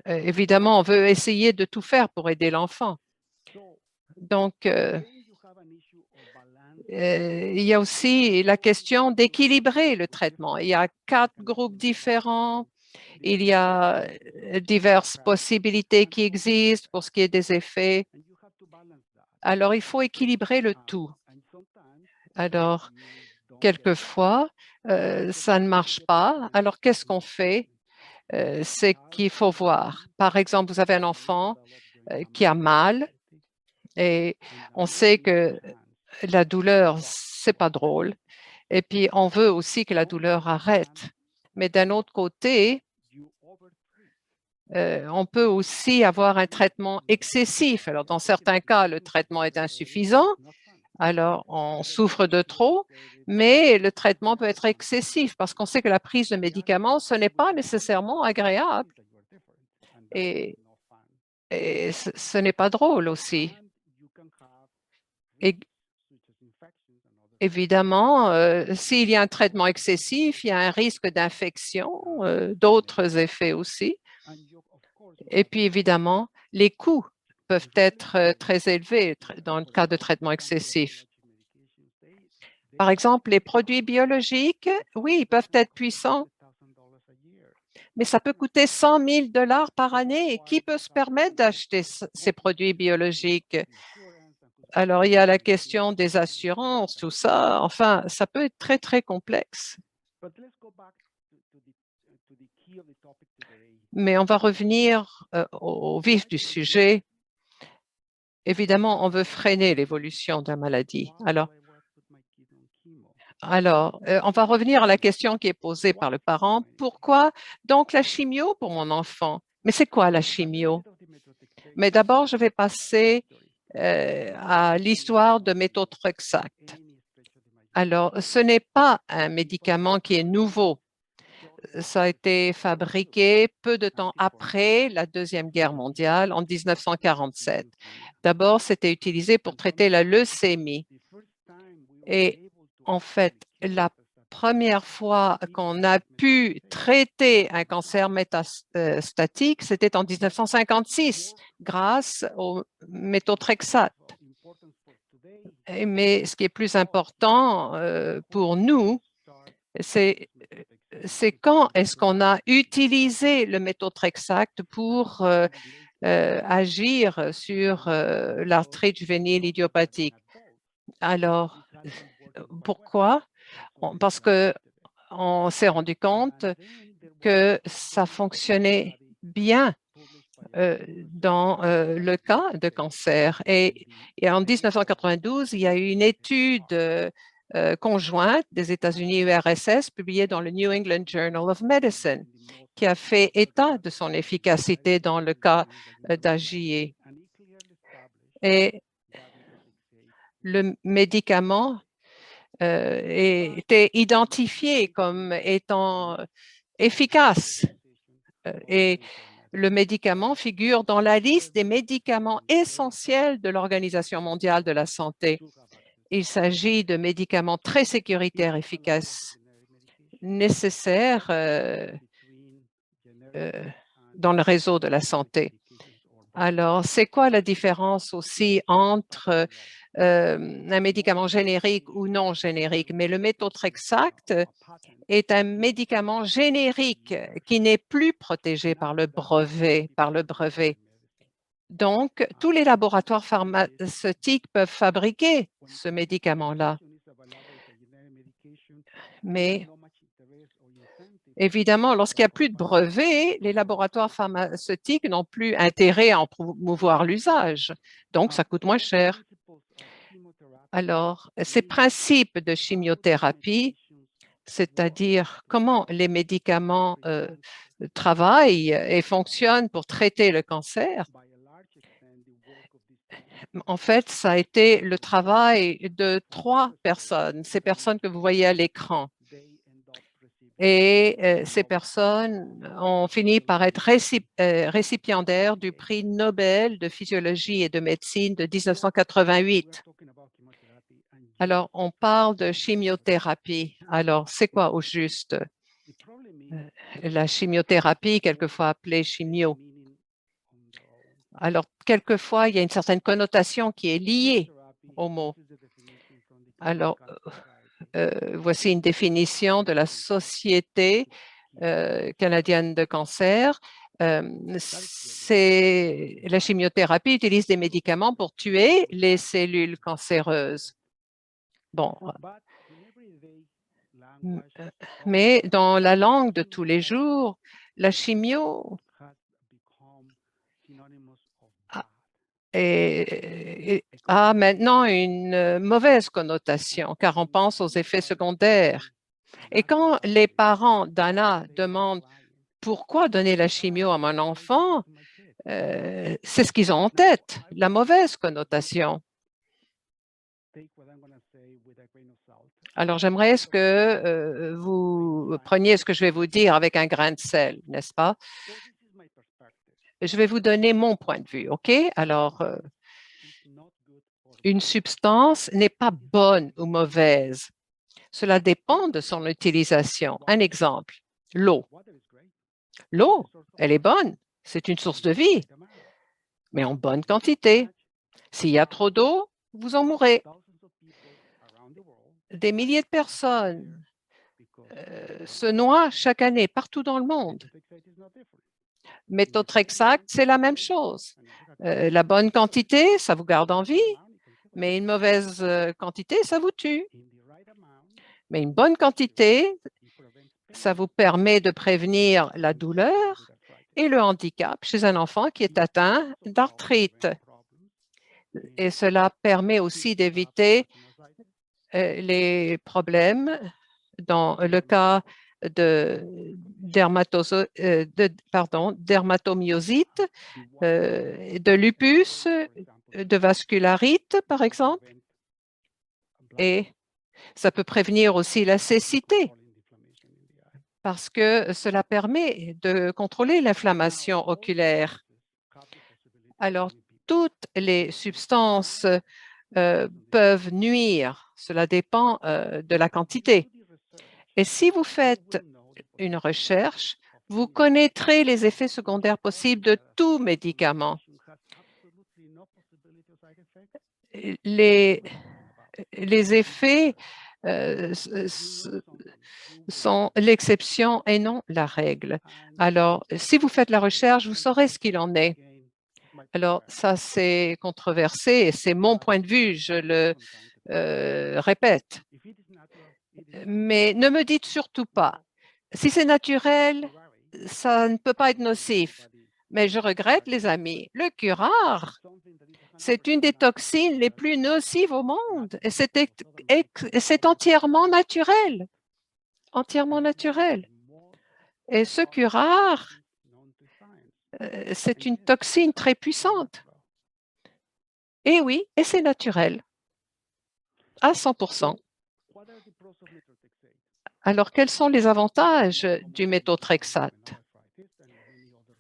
évidemment, on veut essayer de tout faire pour aider l'enfant. Donc, il y a aussi la question d'équilibrer le traitement. Il y a 4 groupes différents. Il y a diverses possibilités qui existent pour ce qui est des effets. Alors, il faut équilibrer le tout. Alors, quelquefois, ça ne marche pas. Alors, qu'est-ce qu'on fait? C'est qu'il faut voir. Par exemple, vous avez un enfant qui a mal et on sait que la douleur, c'est pas drôle. Et puis, on veut aussi que la douleur arrête. Mais d'un autre côté, on peut aussi avoir un traitement excessif. Alors, dans certains cas, le traitement est insuffisant, alors on souffre de trop, mais le traitement peut être excessif parce qu'on sait que la prise de médicaments, ce n'est pas nécessairement agréable et, et ce n'est pas drôle aussi. Et évidemment, s'il y a un traitement excessif, il y a un risque d'infection, d'autres effets aussi. Et puis, évidemment, les coûts peuvent être très élevés dans le cas de traitement excessif. Par exemple, les produits biologiques, oui, ils peuvent être puissants, mais ça peut coûter 100 000 $ par année. Et qui peut se permettre d'acheter ces produits biologiques? Alors, il y a la question des assurances, tout ça. Enfin, ça peut être très, très complexe. Mais on va revenir au vif du sujet. Évidemment, on veut freiner l'évolution de la maladie. Alors, on va revenir à la question qui est posée par le parent. Pourquoi donc la chimio pour mon enfant? Mais c'est quoi la chimio? Mais d'abord, je vais passer à l'histoire de méthotrexate. Alors, ce n'est pas un médicament qui est nouveau. Ça a été fabriqué peu de temps après la Deuxième Guerre mondiale, en 1947. D'abord, c'était utilisé pour traiter la leucémie. Et en fait, la première fois qu'on a pu traiter un cancer métastatique, c'était en 1956 grâce au méthotrexate. Mais ce qui est plus important pour nous, c'est quand est-ce qu'on a utilisé le méthotrexate pour agir sur l'arthrite juvénile idiopathique. Alors, pourquoi? Parce qu'on s'est rendu compte que ça fonctionnait bien dans le cas de cancer. Et en 1992, il y a eu une étude conjointe des États-Unis et URSS publiée dans le New England Journal of Medicine qui a fait état de son efficacité dans le cas d'AGE. Et le médicament était identifié comme étant efficace et le médicament figure dans la liste des médicaments essentiels de l'Organisation mondiale de la santé. Il s'agit de médicaments très sécuritaires, efficaces, nécessaires dans le réseau de la santé. Alors, c'est quoi la différence aussi entre un médicament générique ou non générique? Mais le méthotrexate est un médicament générique qui n'est plus protégé par le brevet. Donc, tous les laboratoires pharmaceutiques peuvent fabriquer ce médicament-là. Mais évidemment, lorsqu'il n'y a plus de brevet, les laboratoires pharmaceutiques n'ont plus intérêt à en promouvoir l'usage. Donc, ça coûte moins cher. Alors, ces principes de chimiothérapie, c'est-à-dire comment les médicaments travaillent et fonctionnent pour traiter le cancer, en fait, ça a été le travail de 3 personnes, ces personnes que vous voyez à l'écran. Et ces personnes ont fini par être récipiendaires du prix Nobel de physiologie et de médecine de 1988. Alors, on parle de chimiothérapie. Alors, c'est quoi au juste la chimiothérapie, quelquefois appelée chimio? Alors, quelquefois, il y a une certaine connotation qui est liée au mot. Alors, voici une définition de la Société canadienne de cancer. La chimiothérapie utilise des médicaments pour tuer les cellules cancéreuses. Bon, mais dans la langue de tous les jours, la chimio a maintenant une mauvaise connotation car on pense aux effets secondaires. Et quand les parents d'Anna demandent pourquoi donner la chimio à mon enfant, c'est ce qu'ils ont en tête, la mauvaise connotation. Alors, j'aimerais que vous preniez ce que je vais vous dire avec un grain de sel, n'est-ce pas? Je vais vous donner mon point de vue, OK? Alors, une substance n'est pas bonne ou mauvaise. Cela dépend de son utilisation. Un exemple, l'eau. L'eau, elle est bonne, c'est une source de vie, mais en bonne quantité. S'il y a trop d'eau, vous en mourrez. Des milliers de personnes se noient chaque année partout dans le monde. Méthotrexate, c'est la même chose. La bonne quantité, ça vous garde en vie, mais une mauvaise quantité, ça vous tue. Mais une bonne quantité, ça vous permet de prévenir la douleur et le handicap chez un enfant qui est atteint d'arthrite. Et cela permet aussi d'éviter les problèmes dans le cas de dermatomyosite, de lupus, de vascularite, par exemple. Et ça peut prévenir aussi la cécité parce que cela permet de contrôler l'inflammation oculaire. Alors, toutes les substances peuvent nuire. Cela dépend de la quantité. Et si vous faites une recherche, vous connaîtrez les effets secondaires possibles de tout médicament. Les, les effets sont l'exception et non la règle. Alors, si vous faites la recherche, vous saurez ce qu'il en est. Alors, ça, c'est controversé et c'est mon point de vue, je le répète. Mais ne me dites surtout pas, si c'est naturel, ça ne peut pas être nocif. Mais je regrette, les amis, le curare, c'est une des toxines les plus nocives au monde et c'est entièrement naturel, entièrement naturel. Et ce curare, c'est une toxine très puissante. Et oui, et c'est naturel, à 100%. Alors, quels sont les avantages du méthotrexate?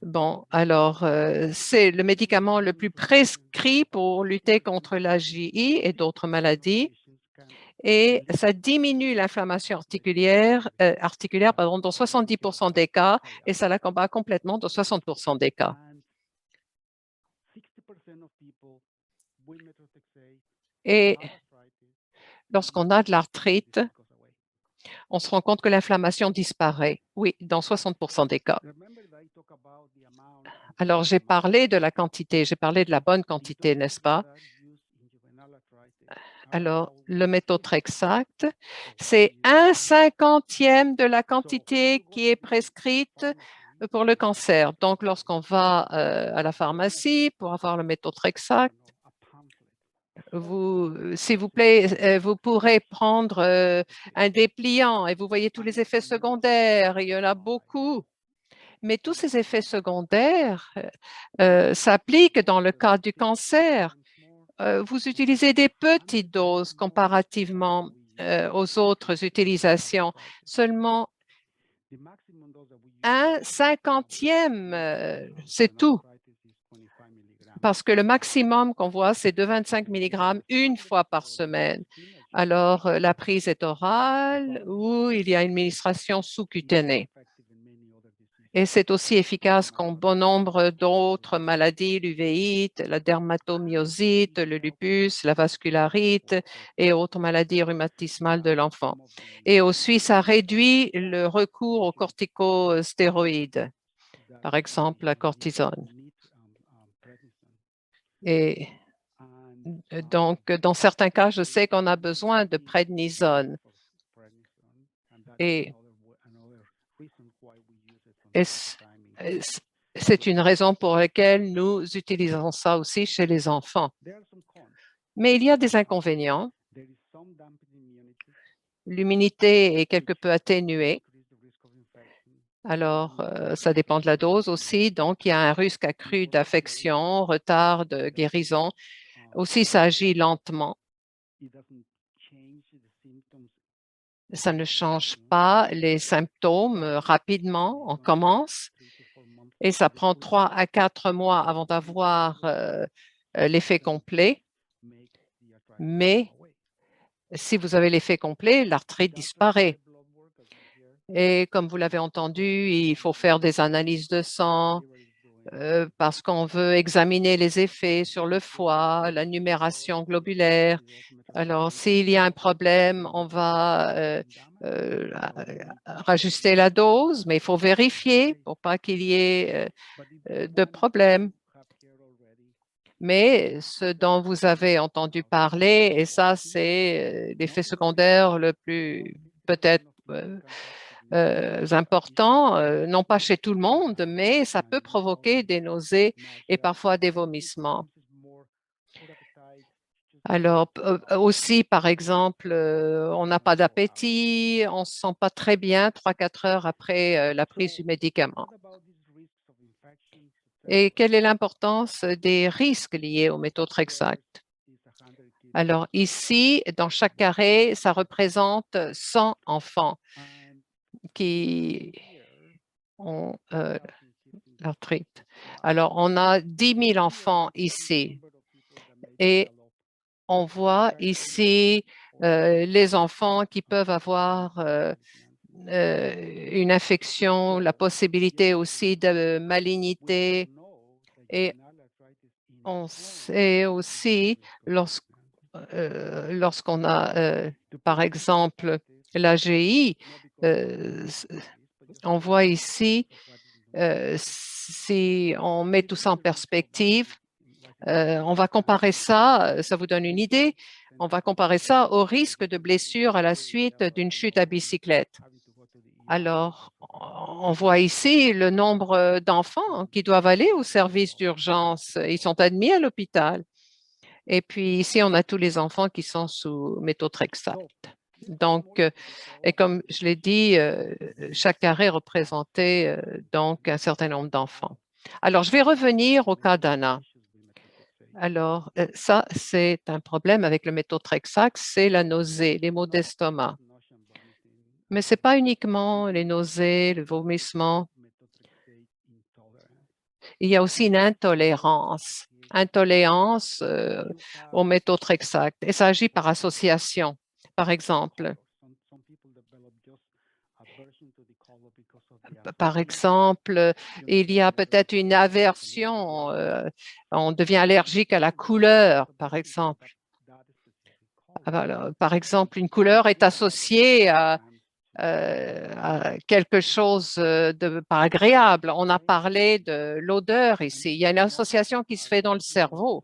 Bon, alors, c'est le médicament le plus prescrit pour lutter contre la GI et d'autres maladies. Et ça diminue l'inflammation articulaire dans 70% des cas et ça la combat complètement dans 60% des cas. Et lorsqu'on a de l'arthrite, on se rend compte que l'inflammation disparaît. Oui, dans 60% des cas. Alors, j'ai parlé de la quantité, j'ai parlé de la bonne quantité, n'est-ce pas? Alors, le méthotrexate, c'est 1/50 de la quantité qui est prescrite pour le cancer. Donc, lorsqu'on va à la pharmacie pour avoir le méthotrexate, s'il vous plaît, vous pourrez prendre un dépliant et vous voyez tous les effets secondaires. Il y en a beaucoup. Mais tous ces effets secondaires s'appliquent dans le cas du cancer. Vous utilisez des petites doses comparativement aux autres utilisations. Seulement 1/50, c'est tout. Parce que le maximum qu'on voit, c'est de 25 mg une fois par semaine. Alors, la prise est orale ou il y a une administration sous-cutanée. Et c'est aussi efficace qu'en bon nombre d'autres maladies, l'uvéite, la dermatomyosite, le lupus, la vascularite et autres maladies rhumatismales de l'enfant. Et aussi, ça réduit le recours aux corticostéroïdes, par exemple la cortisone. Et donc, dans certains cas, je sais qu'on a besoin de prednisone. Et c'est une raison pour laquelle nous utilisons ça aussi chez les enfants. Mais il y a des inconvénients. L'immunité est quelque peu atténuée. Alors, ça dépend de la dose aussi. Donc, il y a un risque accru d'infection, retard de guérison. Aussi, ça agit lentement. Ça ne change pas les symptômes rapidement. On commence et ça prend 3 à 4 mois avant d'avoir l'effet complet. Mais si vous avez l'effet complet, l'arthrite disparaît. Et comme vous l'avez entendu, il faut faire des analyses de sang parce qu'on veut examiner les effets sur le foie, la numération globulaire. Alors, s'il y a un problème, on va rajuster la dose, mais il faut vérifier pour pas qu'il y ait de problème. Mais ce dont vous avez entendu parler, et ça, c'est l'effet secondaire le plus peut-être important, non pas chez tout le monde, mais ça peut provoquer des nausées et parfois des vomissements. Alors aussi, par exemple, on n'a pas d'appétit, on ne se sent pas très bien 3-4 heures après la prise du médicament. Et quelle est l'importance des risques liés au méthotrexate? Alors ici, dans chaque carré, ça représente 100 enfants qui ont l'arthrite. Alors, on a 10 000 enfants ici et on voit ici les enfants qui peuvent avoir une infection, la possibilité aussi de malignité. Et on sait aussi, lorsqu'on a, par exemple, l'AGI, on voit ici, si on met tout ça en perspective, on va comparer ça, ça vous donne une idée, on va comparer ça au risque de blessure à la suite d'une chute à bicyclette. Alors, on voit ici le nombre d'enfants qui doivent aller au service d'urgence. Ils sont admis à l'hôpital. Et puis ici, on a tous les enfants qui sont sous méthotrexate. Donc, et comme je l'ai dit, chaque arrêt représentait donc un certain nombre d'enfants. Alors, je vais revenir au cas d'Anna. Alors, ça, c'est un problème avec le méthotrexate, c'est la nausée, les maux d'estomac. Mais ce n'est pas uniquement les nausées, le vomissement. Il y a aussi une intolérance. Intolérance au méthotrexate. Et ça agit par association. Par exemple, il y a peut-être une aversion, on devient allergique à la couleur, par exemple. Alors, par exemple, une couleur est associée à quelque chose de pas agréable. On a parlé de l'odeur ici. Il y a une association qui se fait dans le cerveau.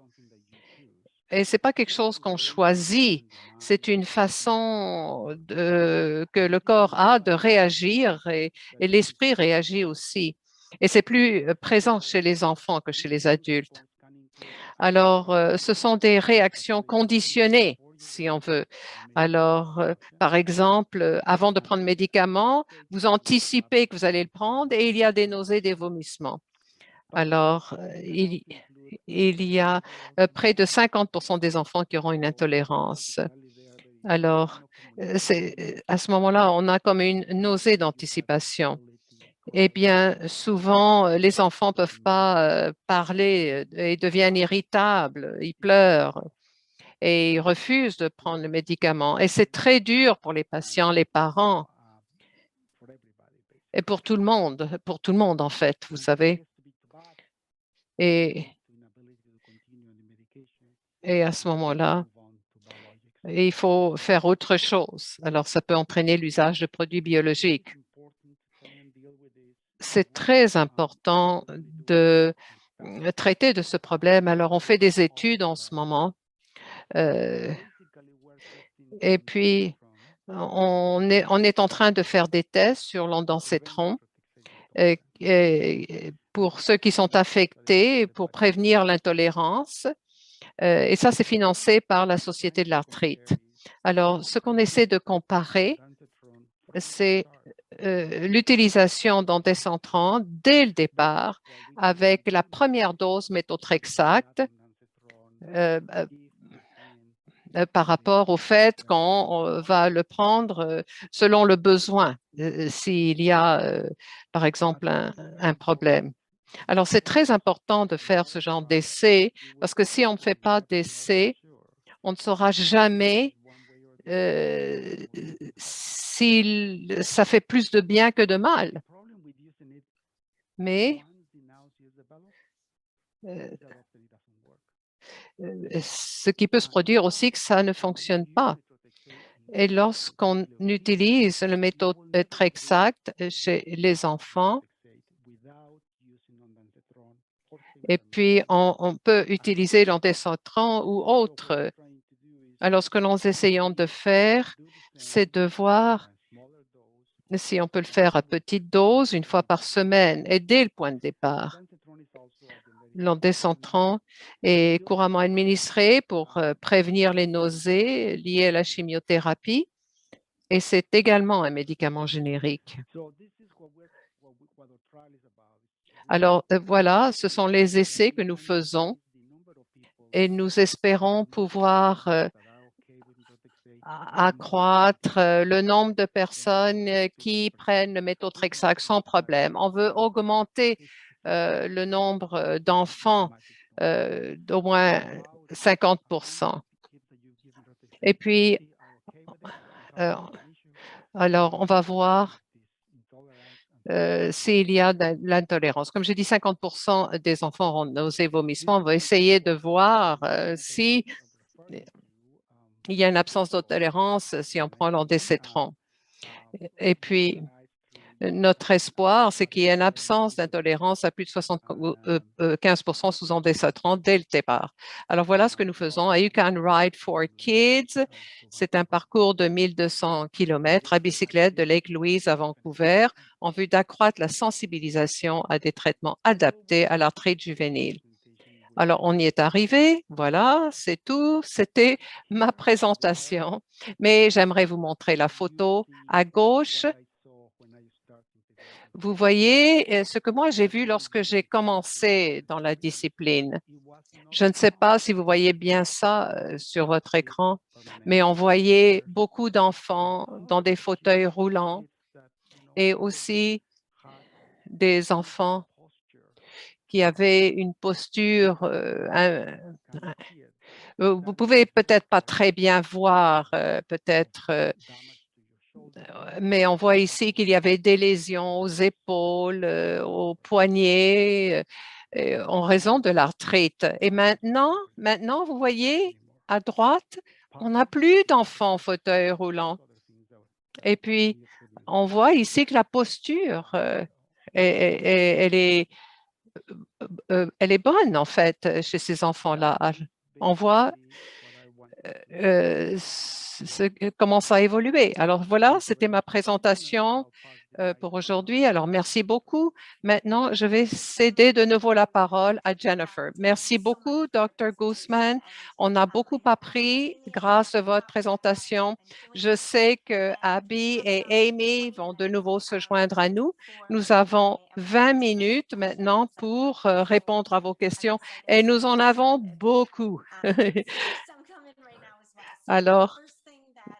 Et ce n'est pas quelque chose qu'on choisit, c'est une façon que le corps a de réagir et l'esprit réagit aussi. Et c'est plus présent chez les enfants que chez les adultes. Alors, ce sont des réactions conditionnées, si on veut. Alors, par exemple, avant de prendre le médicament, vous anticipez que vous allez le prendre et il y a des nausées, des vomissements. Alors, il y a près de 50% des enfants qui auront une intolérance. Alors, à ce moment-là, on a comme une nausée d'anticipation. Eh bien, souvent, les enfants ne peuvent pas parler et deviennent irritables, ils pleurent et ils refusent de prendre le médicament. Et c'est très dur pour les patients, les parents et pour tout le monde en fait, vous savez. Et, et à ce moment-là, il faut faire autre chose. Alors, ça peut entraîner l'usage de produits biologiques. C'est très important de traiter de ce problème. Alors, on fait des études en ce moment. Et puis, on est en train de faire des tests sur l'ondansetron pour ceux qui sont affectés, pour prévenir l'intolérance. Et ça, c'est financé par la Société de l'arthrite. Alors, ce qu'on essaie de comparer, c'est l'utilisation d'ondansetron dès le départ avec la première dose méthotrexate par rapport au fait qu'on va le prendre selon le besoin, s'il y a, par exemple, un problème. Alors, c'est très important de faire ce genre d'essai parce que si on ne fait pas d'essai, on ne saura jamais si ça fait plus de bien que de mal. Mais ce qui peut se produire aussi, que ça ne fonctionne pas. Et lorsqu'on utilise le méthotrexate chez les enfants, et puis on peut utiliser l'ondansetron ou autre. Alors, ce que nous essayons de faire, c'est de voir si on peut le faire à petite dose, une fois par semaine, et dès le point de départ. L'ondansetron est couramment administré pour prévenir les nausées liées à la chimiothérapie et c'est également un médicament générique. Alors voilà, ce sont les essais que nous faisons et nous espérons pouvoir accroître le nombre de personnes qui prennent le méthotrexate sans problème. On veut augmenter le nombre d'enfants d'au moins 50%. Et puis, Alors, on va voir s'il y a de l'intolérance. Comme j'ai dit, 50% des enfants auront nausées, vomissements. On va essayer de voir si il y a une absence de tolérance si on prend l'ondescétron. Et puis, notre espoir, c'est qu'il y ait une absence d'intolérance à plus de 75% sous ondescétron dès le départ. Alors, voilà ce que nous faisons à You Can Ride for Kids. C'est un parcours de 1200 km à bicyclette de Lake Louise à Vancouver en vue d'accroître la sensibilisation à des traitements adaptés à l'arthrite juvénile. Alors, on y est arrivé. Voilà, c'est tout. C'était ma présentation. Mais j'aimerais vous montrer la photo à gauche. Vous voyez ce que moi j'ai vu lorsque j'ai commencé dans la discipline. Je ne sais pas si vous voyez bien ça sur votre écran, mais on voyait beaucoup d'enfants dans des fauteuils roulants et aussi des enfants qui avaient une posture. Vous pouvez peut-être pas très bien voir, mais on voit ici qu'il y avait des lésions aux épaules, aux poignets, en raison de l'arthrite. Et maintenant, vous voyez à droite, on n'a plus d'enfants en fauteuil roulant. Et puis, on voit ici que la posture, elle est bonne en fait chez ces enfants-là. On voit comment ça a évolué. Alors voilà, c'était ma présentation pour aujourd'hui. Alors merci beaucoup. Maintenant, je vais céder de nouveau la parole à Jennifer. Merci beaucoup, Dr. Guzman. On a beaucoup appris grâce à votre présentation. Je sais que Abby et Amy vont de nouveau se joindre à nous. Nous avons 20 minutes maintenant pour répondre à vos questions et nous en avons beaucoup. Alors,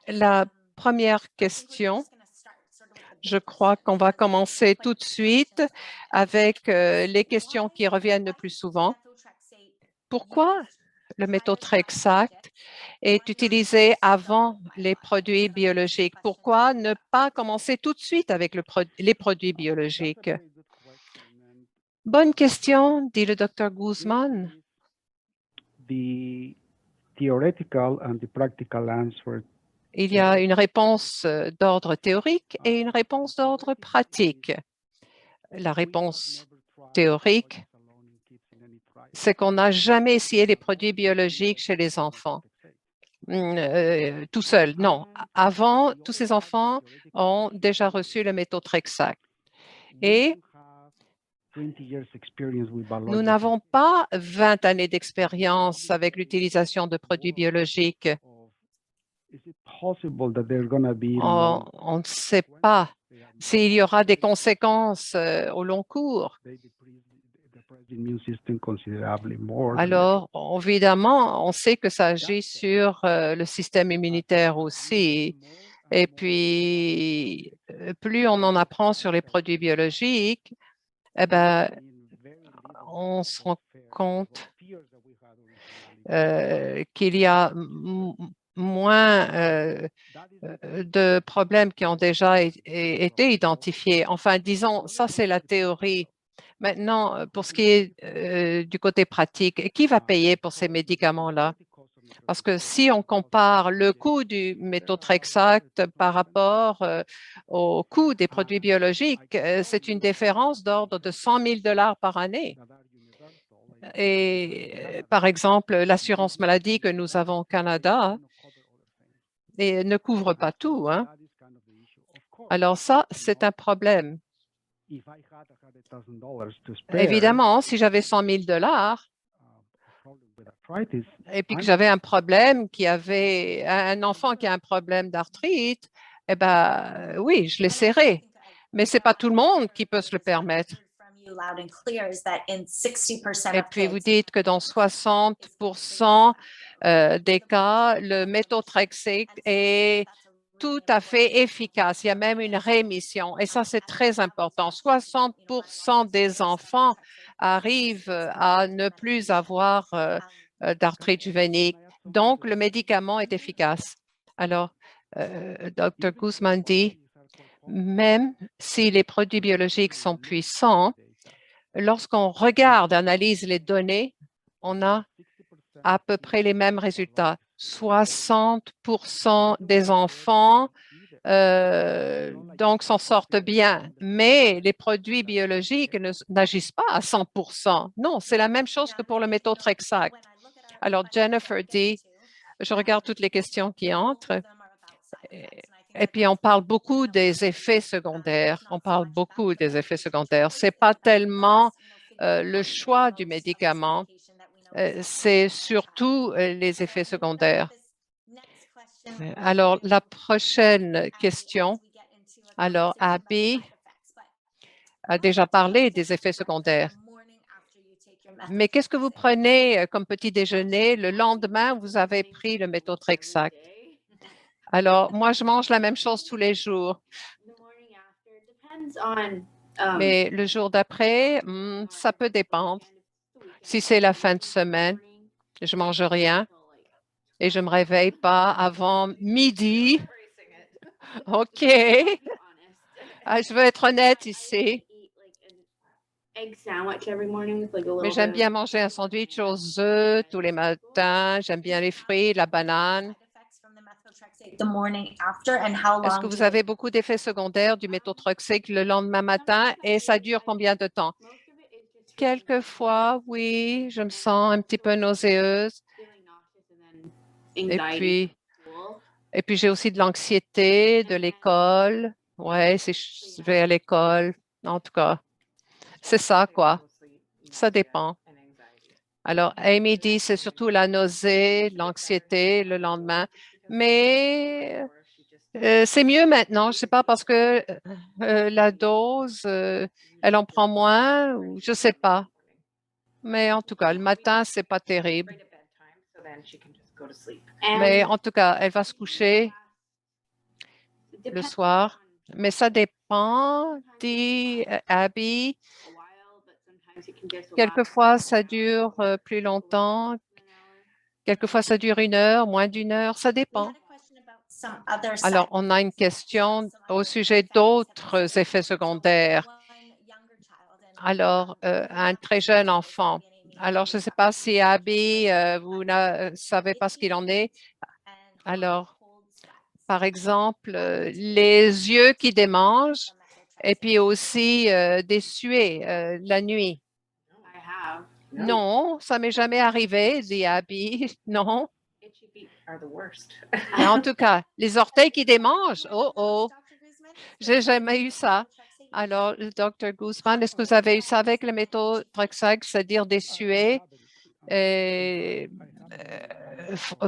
la première question, je crois qu'on va commencer tout de suite avec les questions qui reviennent le plus souvent. Pourquoi le méthotrexate est utilisé avant les produits biologiques? Pourquoi ne pas commencer tout de suite avec les produits biologiques? Bonne question, dit le Dr. Guzman. Il y a une réponse d'ordre théorique et une réponse d'ordre pratique. La réponse théorique, c'est qu'on n'a jamais essayé les produits biologiques chez les enfants. Tout seul, non. Avant, tous ces enfants ont déjà reçu le méthotrexate. Et nous n'avons pas 20 années d'expérience avec l'utilisation de produits biologiques. On ne sait pas s'il y aura des conséquences au long cours. Alors, évidemment, on sait que ça agit sur le système immunitaire aussi. Et puis, plus on en apprend sur les produits biologiques, eh ben, on se rend compte qu'il y a moins de problèmes qui ont déjà été identifiés. Enfin, disons, ça c'est la théorie. Maintenant, pour ce qui est du côté pratique, qui va payer pour ces médicaments-là? Parce que si on compare le coût du méthotrexate par rapport au coût des produits biologiques, c'est une différence d'ordre de 100 000 $ par année. Et par exemple, l'assurance maladie que nous avons au Canada ne couvre pas tout. Alors ça, c'est un problème. Évidemment, si j'avais 100 000 $ et puis que j'avais un problème, un enfant qui a un problème d'arthrite, eh bien, oui, je l'essaierai. Mais ce n'est pas tout le monde qui peut se le permettre. Et puis, vous dites que dans 60% des cas, le méthotrexate est tout à fait efficace. Il y a même une rémission. Et ça, c'est très important. 60% des enfants arrivent à ne plus avoir d'arthrite juvénile. Donc, le médicament est efficace. Alors, Dr. Guzman dit Même si les produits biologiques sont puissants, lorsqu'on regarde, analyse les données, on a à peu près les mêmes résultats. 60% des enfants donc s'en sortent bien, mais les produits biologiques n'agissent pas à 100%. Non, c'est la même chose que pour le méthotrexate. Alors, Jennifer dit, je regarde toutes les questions qui entrent. Et puis, on parle beaucoup des effets secondaires. On parle beaucoup des effets secondaires. Ce n'est pas tellement le choix du médicament, c'est surtout les effets secondaires. Alors, la prochaine question. Alors, Abby a déjà parlé des effets secondaires. Mais qu'est-ce que vous prenez comme petit déjeuner le lendemain où vous avez pris le méthotrexate? Alors, moi, je mange la même chose tous les jours. Mais le jour d'après, ça peut dépendre. Si c'est la fin de semaine, je mange rien et je me réveille pas avant midi. OK. Ah, je veux être honnête ici. Mais j'aime bien manger un sandwich aux œufs tous les matins. J'aime bien les fruits, la banane. Est-ce que vous avez beaucoup d'effets secondaires du méthotrexate le lendemain matin et ça dure combien de temps? Quelquefois, oui, je me sens un petit peu nauséeuse. Et puis j'ai aussi de l'anxiété de l'école. Ouais, si je vais à l'école, en tout cas, c'est ça, quoi. Ça dépend. Alors, Amy dit, c'est surtout la nausée, l'anxiété le lendemain. Mais c'est mieux maintenant. Je ne sais pas parce que la dose, elle en prend moins ou je ne sais pas. Mais en tout cas, le matin, c'est pas terrible. Mais en tout cas, elle va se coucher le soir. Mais ça dépend, dit Abby. Quelquefois, ça dure plus longtemps. Quelquefois, ça dure 1 heure, moins d'1 heure. Ça dépend. Alors, on a une question au sujet d'autres effets secondaires. Alors, un très jeune enfant. Alors, je ne sais pas si Abby, vous ne savez pas ce qu'il en est. Alors, par exemple, les yeux qui démangent et puis aussi des suées la nuit. Non, ça m'est jamais arrivé, dit Abby. Non. Mais en tout cas, les orteils qui démangent. Oh, oh, j'ai jamais eu ça. Alors, le Dr. Guzman, est-ce que vous avez eu ça avec le méthotrexate, c'est-à-dire des suées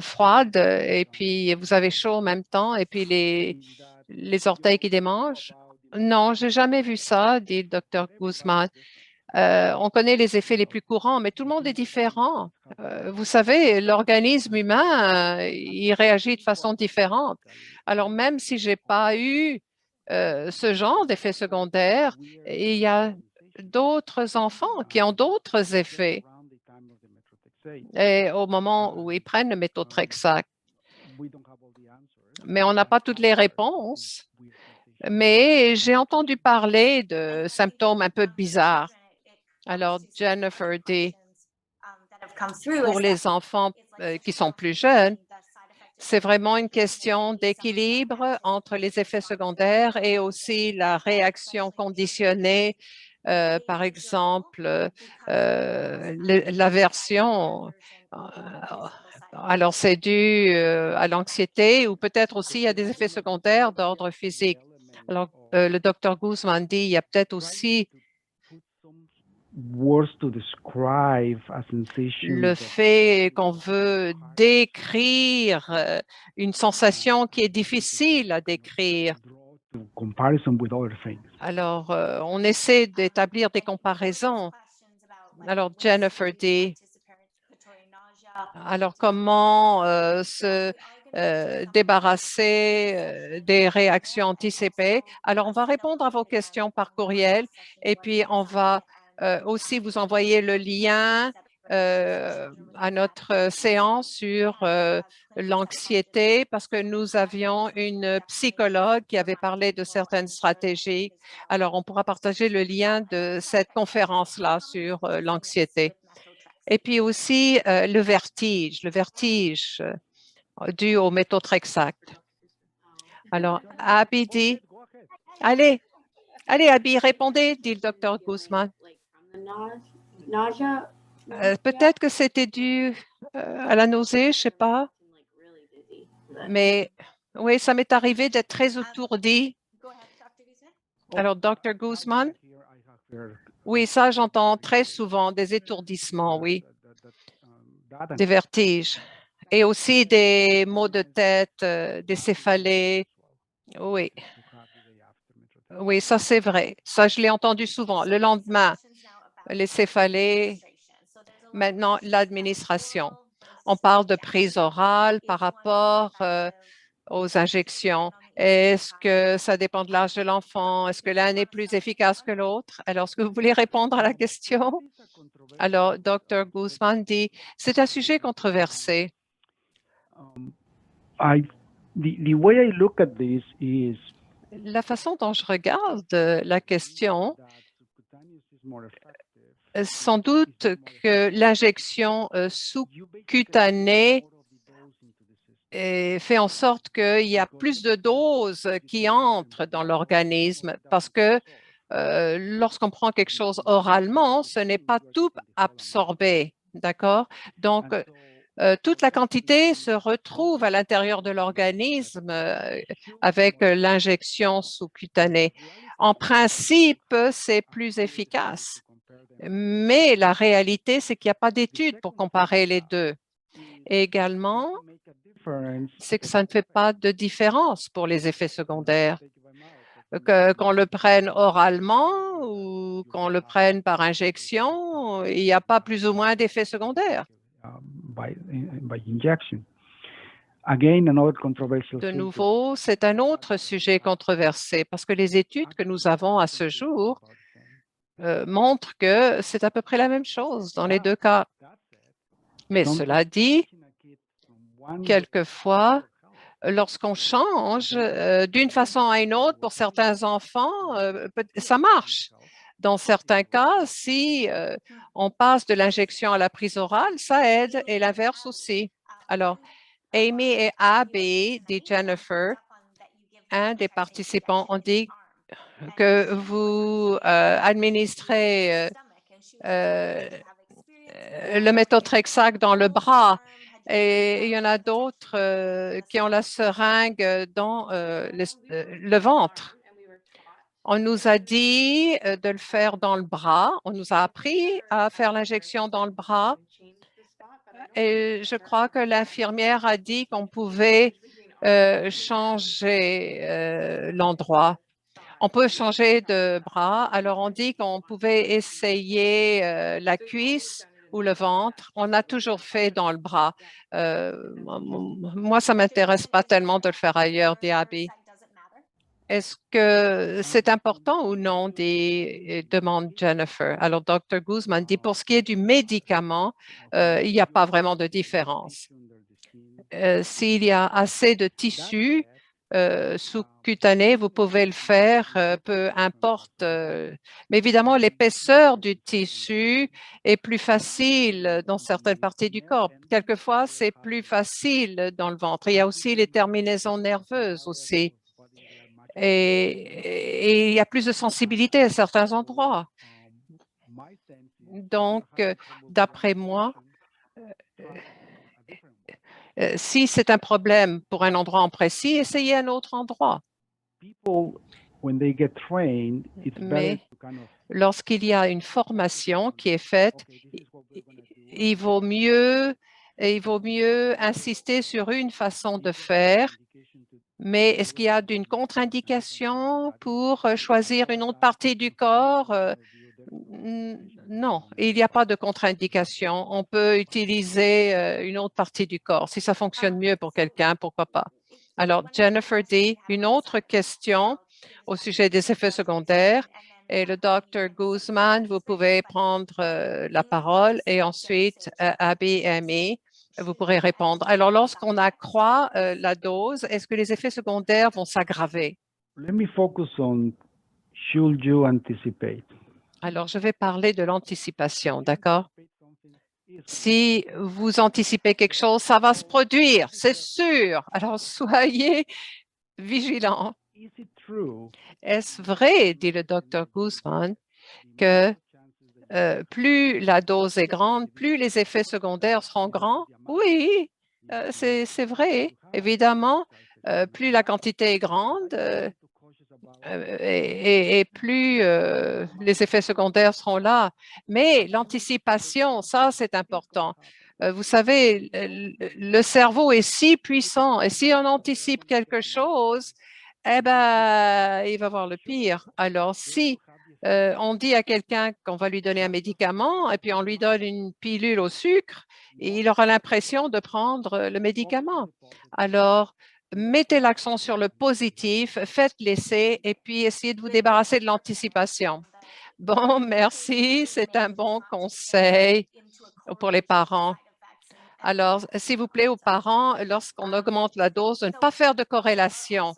froides et puis vous avez chaud en même temps et puis les orteils qui démangent? Non, j'ai jamais vu ça, dit le Dr. Guzman. On connaît les effets les plus courants, mais tout le monde est différent. Vous savez, l'organisme humain, il réagit de façon différente. Alors, même si j'ai pas eu ce genre d'effet secondaire, il y a d'autres enfants qui ont d'autres effets et au moment où ils prennent le méthotrexate. Mais on n'a pas toutes les réponses. Mais j'ai entendu parler de symptômes un peu bizarres. Alors, Jennifer dit, pour les enfants qui sont plus jeunes, c'est vraiment une question d'équilibre entre les effets secondaires et aussi la réaction conditionnée, par exemple, l'aversion. Alors, c'est dû à l'anxiété ou peut-être aussi à des effets secondaires d'ordre physique. Alors, le docteur Guzman dit, il y a peut-être aussi le fait qu'on veut décrire une sensation qui est difficile à décrire. Alors, on essaie d'établir des comparaisons. Alors, Jennifer dit, alors comment se débarrasser des réactions anticipées? Alors, on va répondre à vos questions par courriel et puis on va aussi vous envoyer le lien à notre séance sur l'anxiété parce que nous avions une psychologue qui avait parlé de certaines stratégies. Alors, on pourra partager le lien de cette conférence-là sur l'anxiété. Et puis aussi le vertige dû au méthotrexate. Alors, Abby allez, allez, Abby, répondez, dit le docteur Guzman. Peut-être que c'était dû à la nausée, je ne sais pas. Mais oui, ça m'est arrivé d'être très étourdi. Alors, Dr. Guzman, oui, ça, j'entends très souvent des étourdissements, oui, des vertiges et aussi des maux de tête, des céphalées. Oui, oui, ça, c'est vrai. Ça, je l'ai entendu souvent. Le lendemain, les céphalées, maintenant, l'administration. On parle de prise orale par rapport aux injections. Est-ce que ça dépend de l'âge de l'enfant? Est-ce que l'un est plus efficace que l'autre? Alors, est-ce que vous voulez répondre à la question? Alors, Dr. Guzman dit, c'est un sujet controversé. La façon dont je regarde la question, sans doute que l'injection sous-cutanée fait en sorte qu'il y a plus de doses qui entrent dans l'organisme parce que lorsqu'on prend quelque chose oralement, ce n'est pas tout absorbé, d'accord? Donc, toute la quantité se retrouve à l'intérieur de l'organisme avec l'injection sous-cutanée. En principe, c'est plus efficace, mais la réalité, c'est qu'il n'y a pas d'études pour comparer les deux. Et également, c'est que ça ne fait pas de différence pour les effets secondaires. Qu'on le prenne oralement ou qu'on le prenne par injection, il n'y a pas plus ou moins d'effets secondaires. De nouveau, c'est un autre sujet controversé parce que les études que nous avons à ce jour montrent que c'est à peu près la même chose dans les deux cas. Mais cela dit, quelquefois, lorsqu'on change d'une façon à une autre pour certains enfants, ça marche. Dans certains cas, si on passe de l'injection à la prise orale, ça aide et l'inverse aussi. Alors, Amy et Abby, dit Jennifer, un des participants, ont dit que vous administrez le méthotrexate dans le bras et il y en a d'autres qui ont la seringue dans le ventre. On nous a dit de le faire dans le bras. On nous a appris à faire l'injection dans le bras. Et je crois que l'infirmière a dit qu'on pouvait changer l'endroit. On peut changer de bras. Alors, on dit qu'on pouvait essayer la cuisse ou le ventre. On a toujours fait dans le bras. Moi, ça ne m'intéresse pas tellement de le faire ailleurs, dit Abby. Est-ce que c'est important ou non, demande Jennifer. Alors, Dr. Guzman dit, pour ce qui est du médicament, il n'y a pas vraiment de différence. S'il y a assez de tissu sous-cutané, vous pouvez le faire, peu importe. Mais évidemment, l'épaisseur du tissu est plus facile dans certaines parties du corps. Quelquefois, c'est plus facile dans le ventre. Il y a aussi les terminaisons nerveuses aussi. Et il y a plus de sensibilité à certains endroits. Donc, d'après moi, si c'est un problème pour un endroit en précis, essayez un autre endroit. Mais lorsqu'il y a une formation qui est faite, il vaut mieux insister sur une façon de faire. Mais est-ce qu'il y a une contre-indication pour choisir une autre partie du corps? Non, il n'y a pas de contre-indication. On peut utiliser une autre partie du corps. Si ça fonctionne mieux pour quelqu'un, pourquoi pas? Alors, Jennifer dit, une autre question au sujet des effets secondaires. Et le docteur Guzman, vous pouvez prendre la parole et ensuite, Abby et Amy, vous pourrez répondre. Alors, lorsqu'on accroît la dose, est-ce que les effets secondaires vont s'aggraver? Let me focus on should you anticipate. Alors, je vais parler de l'anticipation, d'accord? Si vous anticipez quelque chose, ça va se produire, c'est sûr. Alors, soyez vigilants. Is it true Est-ce vrai, dit le docteur Guzman, que plus la dose est grande, plus les effets secondaires seront grands? Oui, c'est vrai. Évidemment, plus la quantité est grande et plus les effets secondaires seront là. Mais l'anticipation, ça, c'est important. Vous savez, le cerveau est si puissant et si on anticipe quelque chose, eh ben, il va voir le pire. Alors, si on dit à quelqu'un qu'on va lui donner un médicament et puis on lui donne une pilule au sucre, et il aura l'impression de prendre le médicament. Alors, mettez l'accent sur le positif, faites l'essai et puis essayez de vous débarrasser de l'anticipation. Bon, merci, c'est un bon conseil pour les parents. Alors, s'il vous plaît, aux parents, lorsqu'on augmente la dose, de ne pas faire de corrélation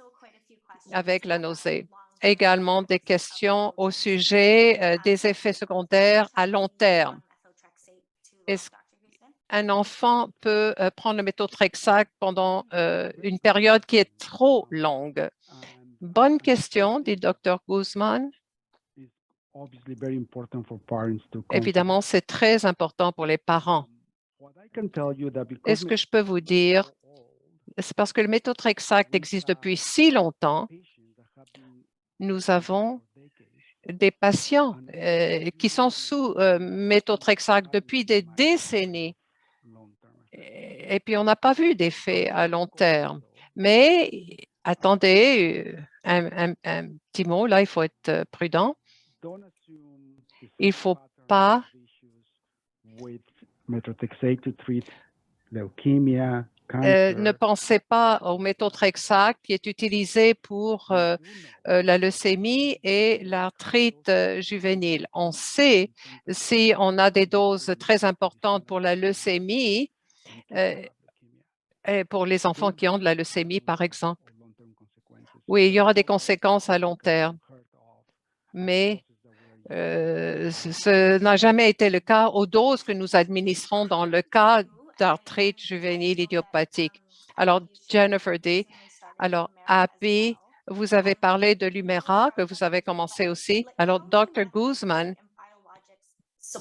avec la nausée. Également des questions au sujet des effets secondaires à long terme. Est-ce qu'un enfant peut prendre le méthotrexate pendant une période qui est trop longue? Bonne question, dit Dr. Guzman. Évidemment, c'est très important pour les parents. Et ce que je peux vous dire, c'est parce que le méthotrexate existe depuis si longtemps, nous avons des patients qui sont sous méthotrexate depuis des décennies. Et puis, on n'a pas vu d'effet à long terme. Mais attendez, un petit mot, là, il faut être prudent. Il ne faut pas ne pensez pas au méthotrexate qui est utilisé pour la leucémie et l'arthrite juvénile. On sait si on a des doses très importantes pour la leucémie et pour les enfants qui ont de la leucémie, par exemple. Oui, il y aura des conséquences à long terme, mais ce n'a jamais été le cas aux doses que nous administrons dans le cas d'arthrite juvénile idiopathique. Alors, Jennifer D., alors, AP, vous avez parlé de l'Humira, que vous avez commencé aussi. Alors, Dr. Guzman,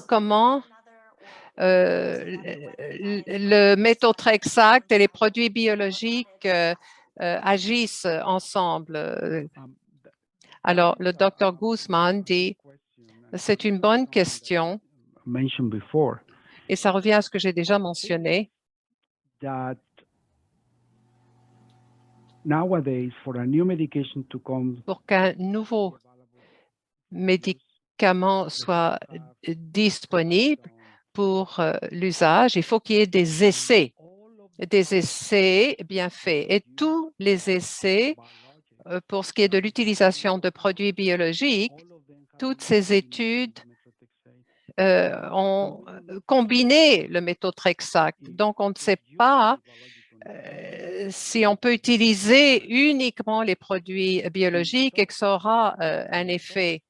comment le méthotrexate et les produits biologiques agissent ensemble? Alors, le Dr. Guzman dit, c'est une bonne question et ça revient à ce que j'ai déjà mentionné. Pour qu'un nouveau médicament soit disponible pour l'usage, il faut qu'il y ait des essais bien faits. Et tous les essais, pour ce qui est de l'utilisation de produits biologiques, toutes ces études ont combiné le méthotrexate. Donc, on ne sait pas si on peut utiliser uniquement les produits biologiques et que ça aura un effet.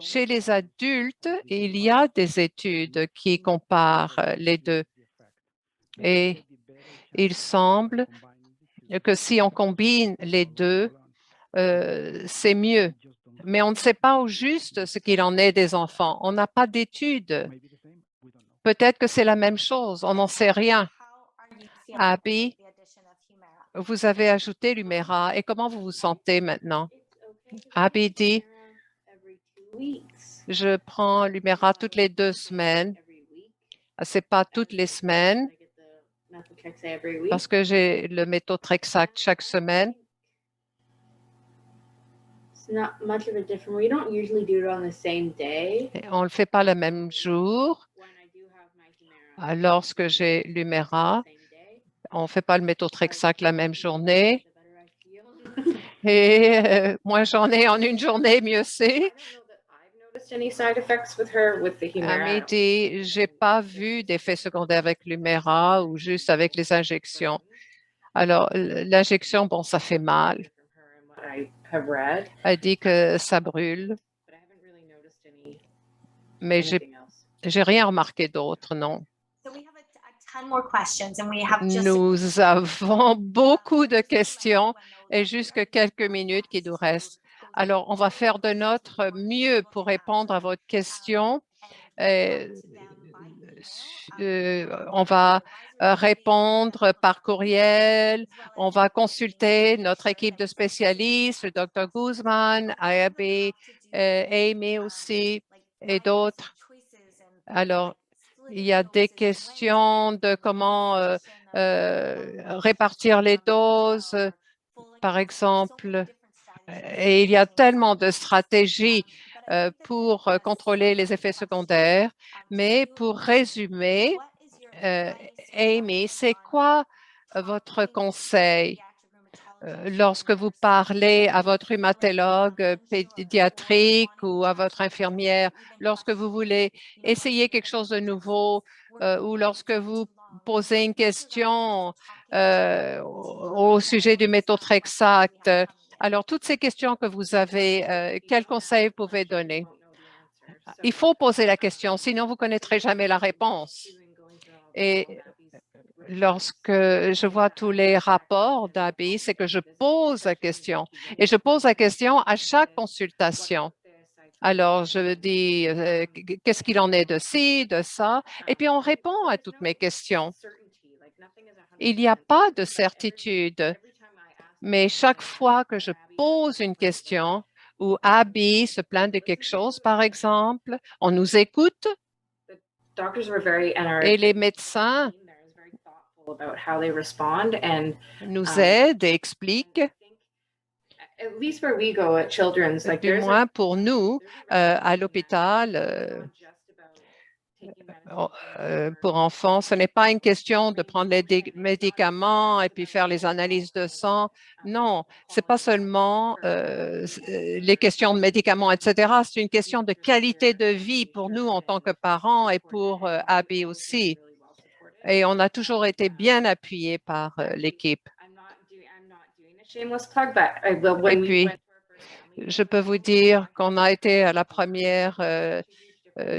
Chez les adultes, il y a des études qui comparent les deux. Et il semble que si on combine les deux, c'est mieux. Mais on ne sait pas au juste ce qu'il en est des enfants. On n'a pas d'études. Peut-être que c'est la même chose. On n'en sait rien. Abby, vous avez ajouté l'Humira. Et comment vous vous sentez maintenant? Abby dit, je prends l'Humira toutes les 2 semaines. Ce n'est pas toutes les semaines parce que j'ai le méthotrexate chaque semaine. Et on ne le fait pas le même jour. Lorsque j'ai l'Humira, on ne fait pas le méthotrexate la même journée. Et moins j'en ai en une journée, mieux c'est. À midi, j'ai pas vu d'effet secondaire avec l'Humira ou juste avec les injections. Alors, l'injection, bon, ça fait mal. Elle dit que ça brûle, mais j'ai rien remarqué d'autre, non. Nous avons beaucoup de questions et juste quelques minutes qui nous restent. Alors, on va faire de notre mieux pour répondre à votre question. On va répondre par courriel, on va consulter notre équipe de spécialistes, le Dr. Guzman, Ayabe, Amy aussi et d'autres. Alors, il y a des questions de comment répartir les doses, par exemple, et il y a tellement de stratégies pour contrôler les effets secondaires. Mais pour résumer, Amy, c'est quoi votre conseil lorsque vous parlez à votre rhumatologue pédiatrique ou à votre infirmière, lorsque vous voulez essayer quelque chose de nouveau ou lorsque vous posez une question au sujet du méthotrexate? Alors, toutes ces questions que vous avez, quels conseils vous pouvez donner? Il faut poser la question, sinon vous ne connaîtrez jamais la réponse. Et lorsque je vois tous les rapports d'ABI, c'est que je pose la question et je pose la question à chaque consultation. Alors, je dis, qu'est-ce qu'il en est de ci, de ça, et puis on répond à toutes mes questions. Il n'y a pas de certitude, mais chaque fois que je pose une question ou Abby se plaint de quelque chose, par exemple, on nous écoute et les médecins nous aident et expliquent. Du moins pour nous, à l'hôpital, pour enfants, ce n'est pas une question de prendre les médicaments et puis faire les analyses de sang. Non, c'est pas seulement les questions de médicaments, etc. C'est une question de qualité de vie pour nous en tant que parents et pour Abby aussi. Et on a toujours été bien appuyés par l'équipe. Et puis, je peux vous dire qu'on a été à la première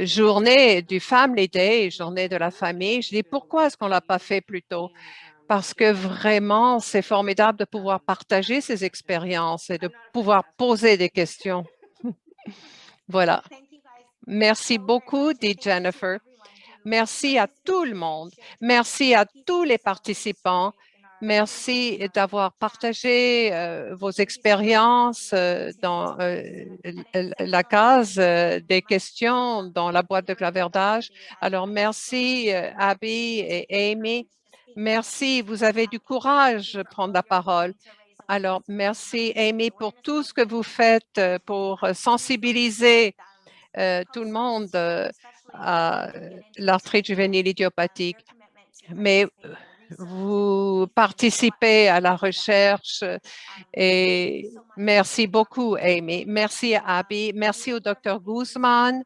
journée du Family Day, journée de la famille. Je dis, pourquoi est-ce qu'on ne l'a pas fait plus tôt? Parce que vraiment, c'est formidable de pouvoir partager ces expériences et de pouvoir poser des questions. Voilà. Merci beaucoup, dit Jennifer. Merci à tout le monde. Merci à tous les participants. Merci d'avoir partagé vos expériences dans la case des questions dans la boîte de clavardage. Alors, merci Abby et Amy. Merci, vous avez du courage de prendre la parole. Alors, merci Amy pour tout ce que vous faites pour sensibiliser tout le monde à l'arthrite juvénile idiopathique. Mais vous participez à la recherche et merci beaucoup, Amy. Merci à Abby. Merci au Dr. Guzman.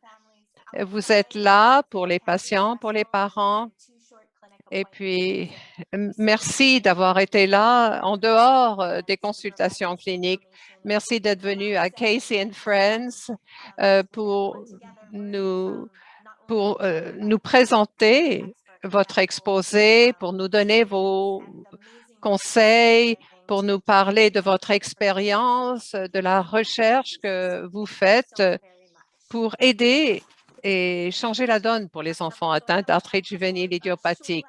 Vous êtes là pour les patients, pour les parents. Et puis, merci d'avoir été là en dehors des consultations cliniques. Merci d'être venu à Casey and Friends pour nous présenter votre exposé, pour nous donner vos conseils, pour nous parler de votre expérience, de la recherche que vous faites pour aider et changer la donne pour les enfants atteints d'arthrite juvénile idiopathique.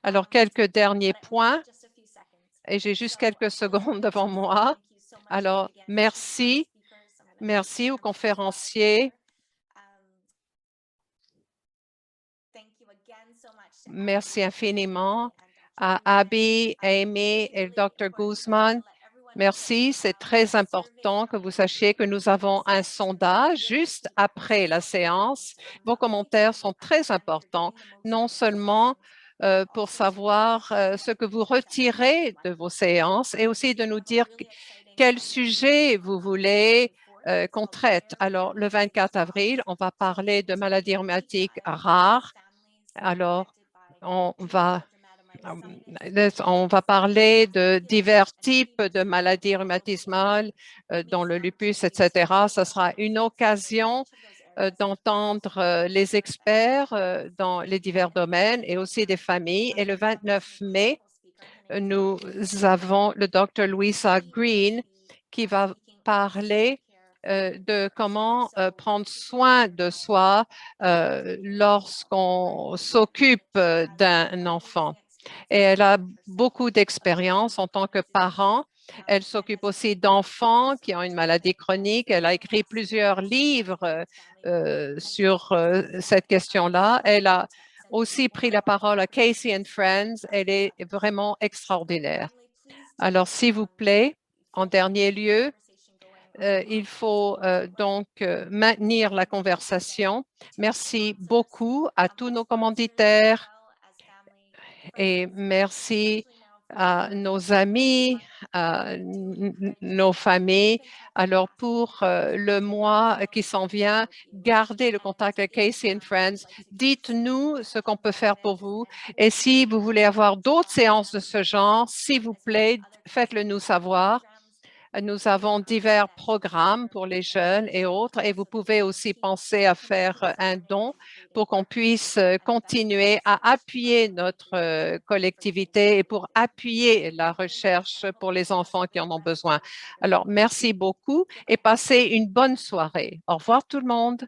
Alors, quelques derniers points, et j'ai juste quelques secondes devant moi. Alors, merci. Merci aux conférenciers. Merci infiniment à Abby, Amy et le Dr. Guzman. Merci, c'est très important que vous sachiez que nous avons un sondage juste après la séance. Vos commentaires sont très importants, non seulement pour savoir ce que vous retirez de vos séances et aussi de nous dire quel sujet vous voulez qu'on traite. Alors, le 24 avril, on va parler de maladies rhumatiques rares. Alors, on va on va parler de divers types de maladies rhumatismales, dont le lupus, etc. Ce sera une occasion d'entendre les experts dans les divers domaines et aussi des familles. Et le 29 mai, nous avons le Dr. Louisa Green qui va parler de comment prendre soin de soi lorsqu'on s'occupe d'un enfant. Et elle a beaucoup d'expérience en tant que parent. Elle s'occupe aussi d'enfants qui ont une maladie chronique. Elle a écrit plusieurs livres sur cette question-là. Elle a aussi pris la parole à Casey and Friends. Elle est vraiment extraordinaire. Alors, s'il vous plaît, en dernier lieu, il faut donc maintenir la conversation. Merci beaucoup à tous nos commanditaires et merci à nos amis, à nos familles. Alors, pour le mois qui s'en vient, gardez le contact avec Casey and Friends. Dites-nous ce qu'on peut faire pour vous. Et si vous voulez avoir d'autres séances de ce genre, s'il vous plaît, faites-le nous savoir. Nous avons divers programmes pour les jeunes et autres, et vous pouvez aussi penser à faire un don pour qu'on puisse continuer à appuyer notre collectivité et pour appuyer la recherche pour les enfants qui en ont besoin. Alors, merci beaucoup et passez une bonne soirée. Au revoir tout le monde.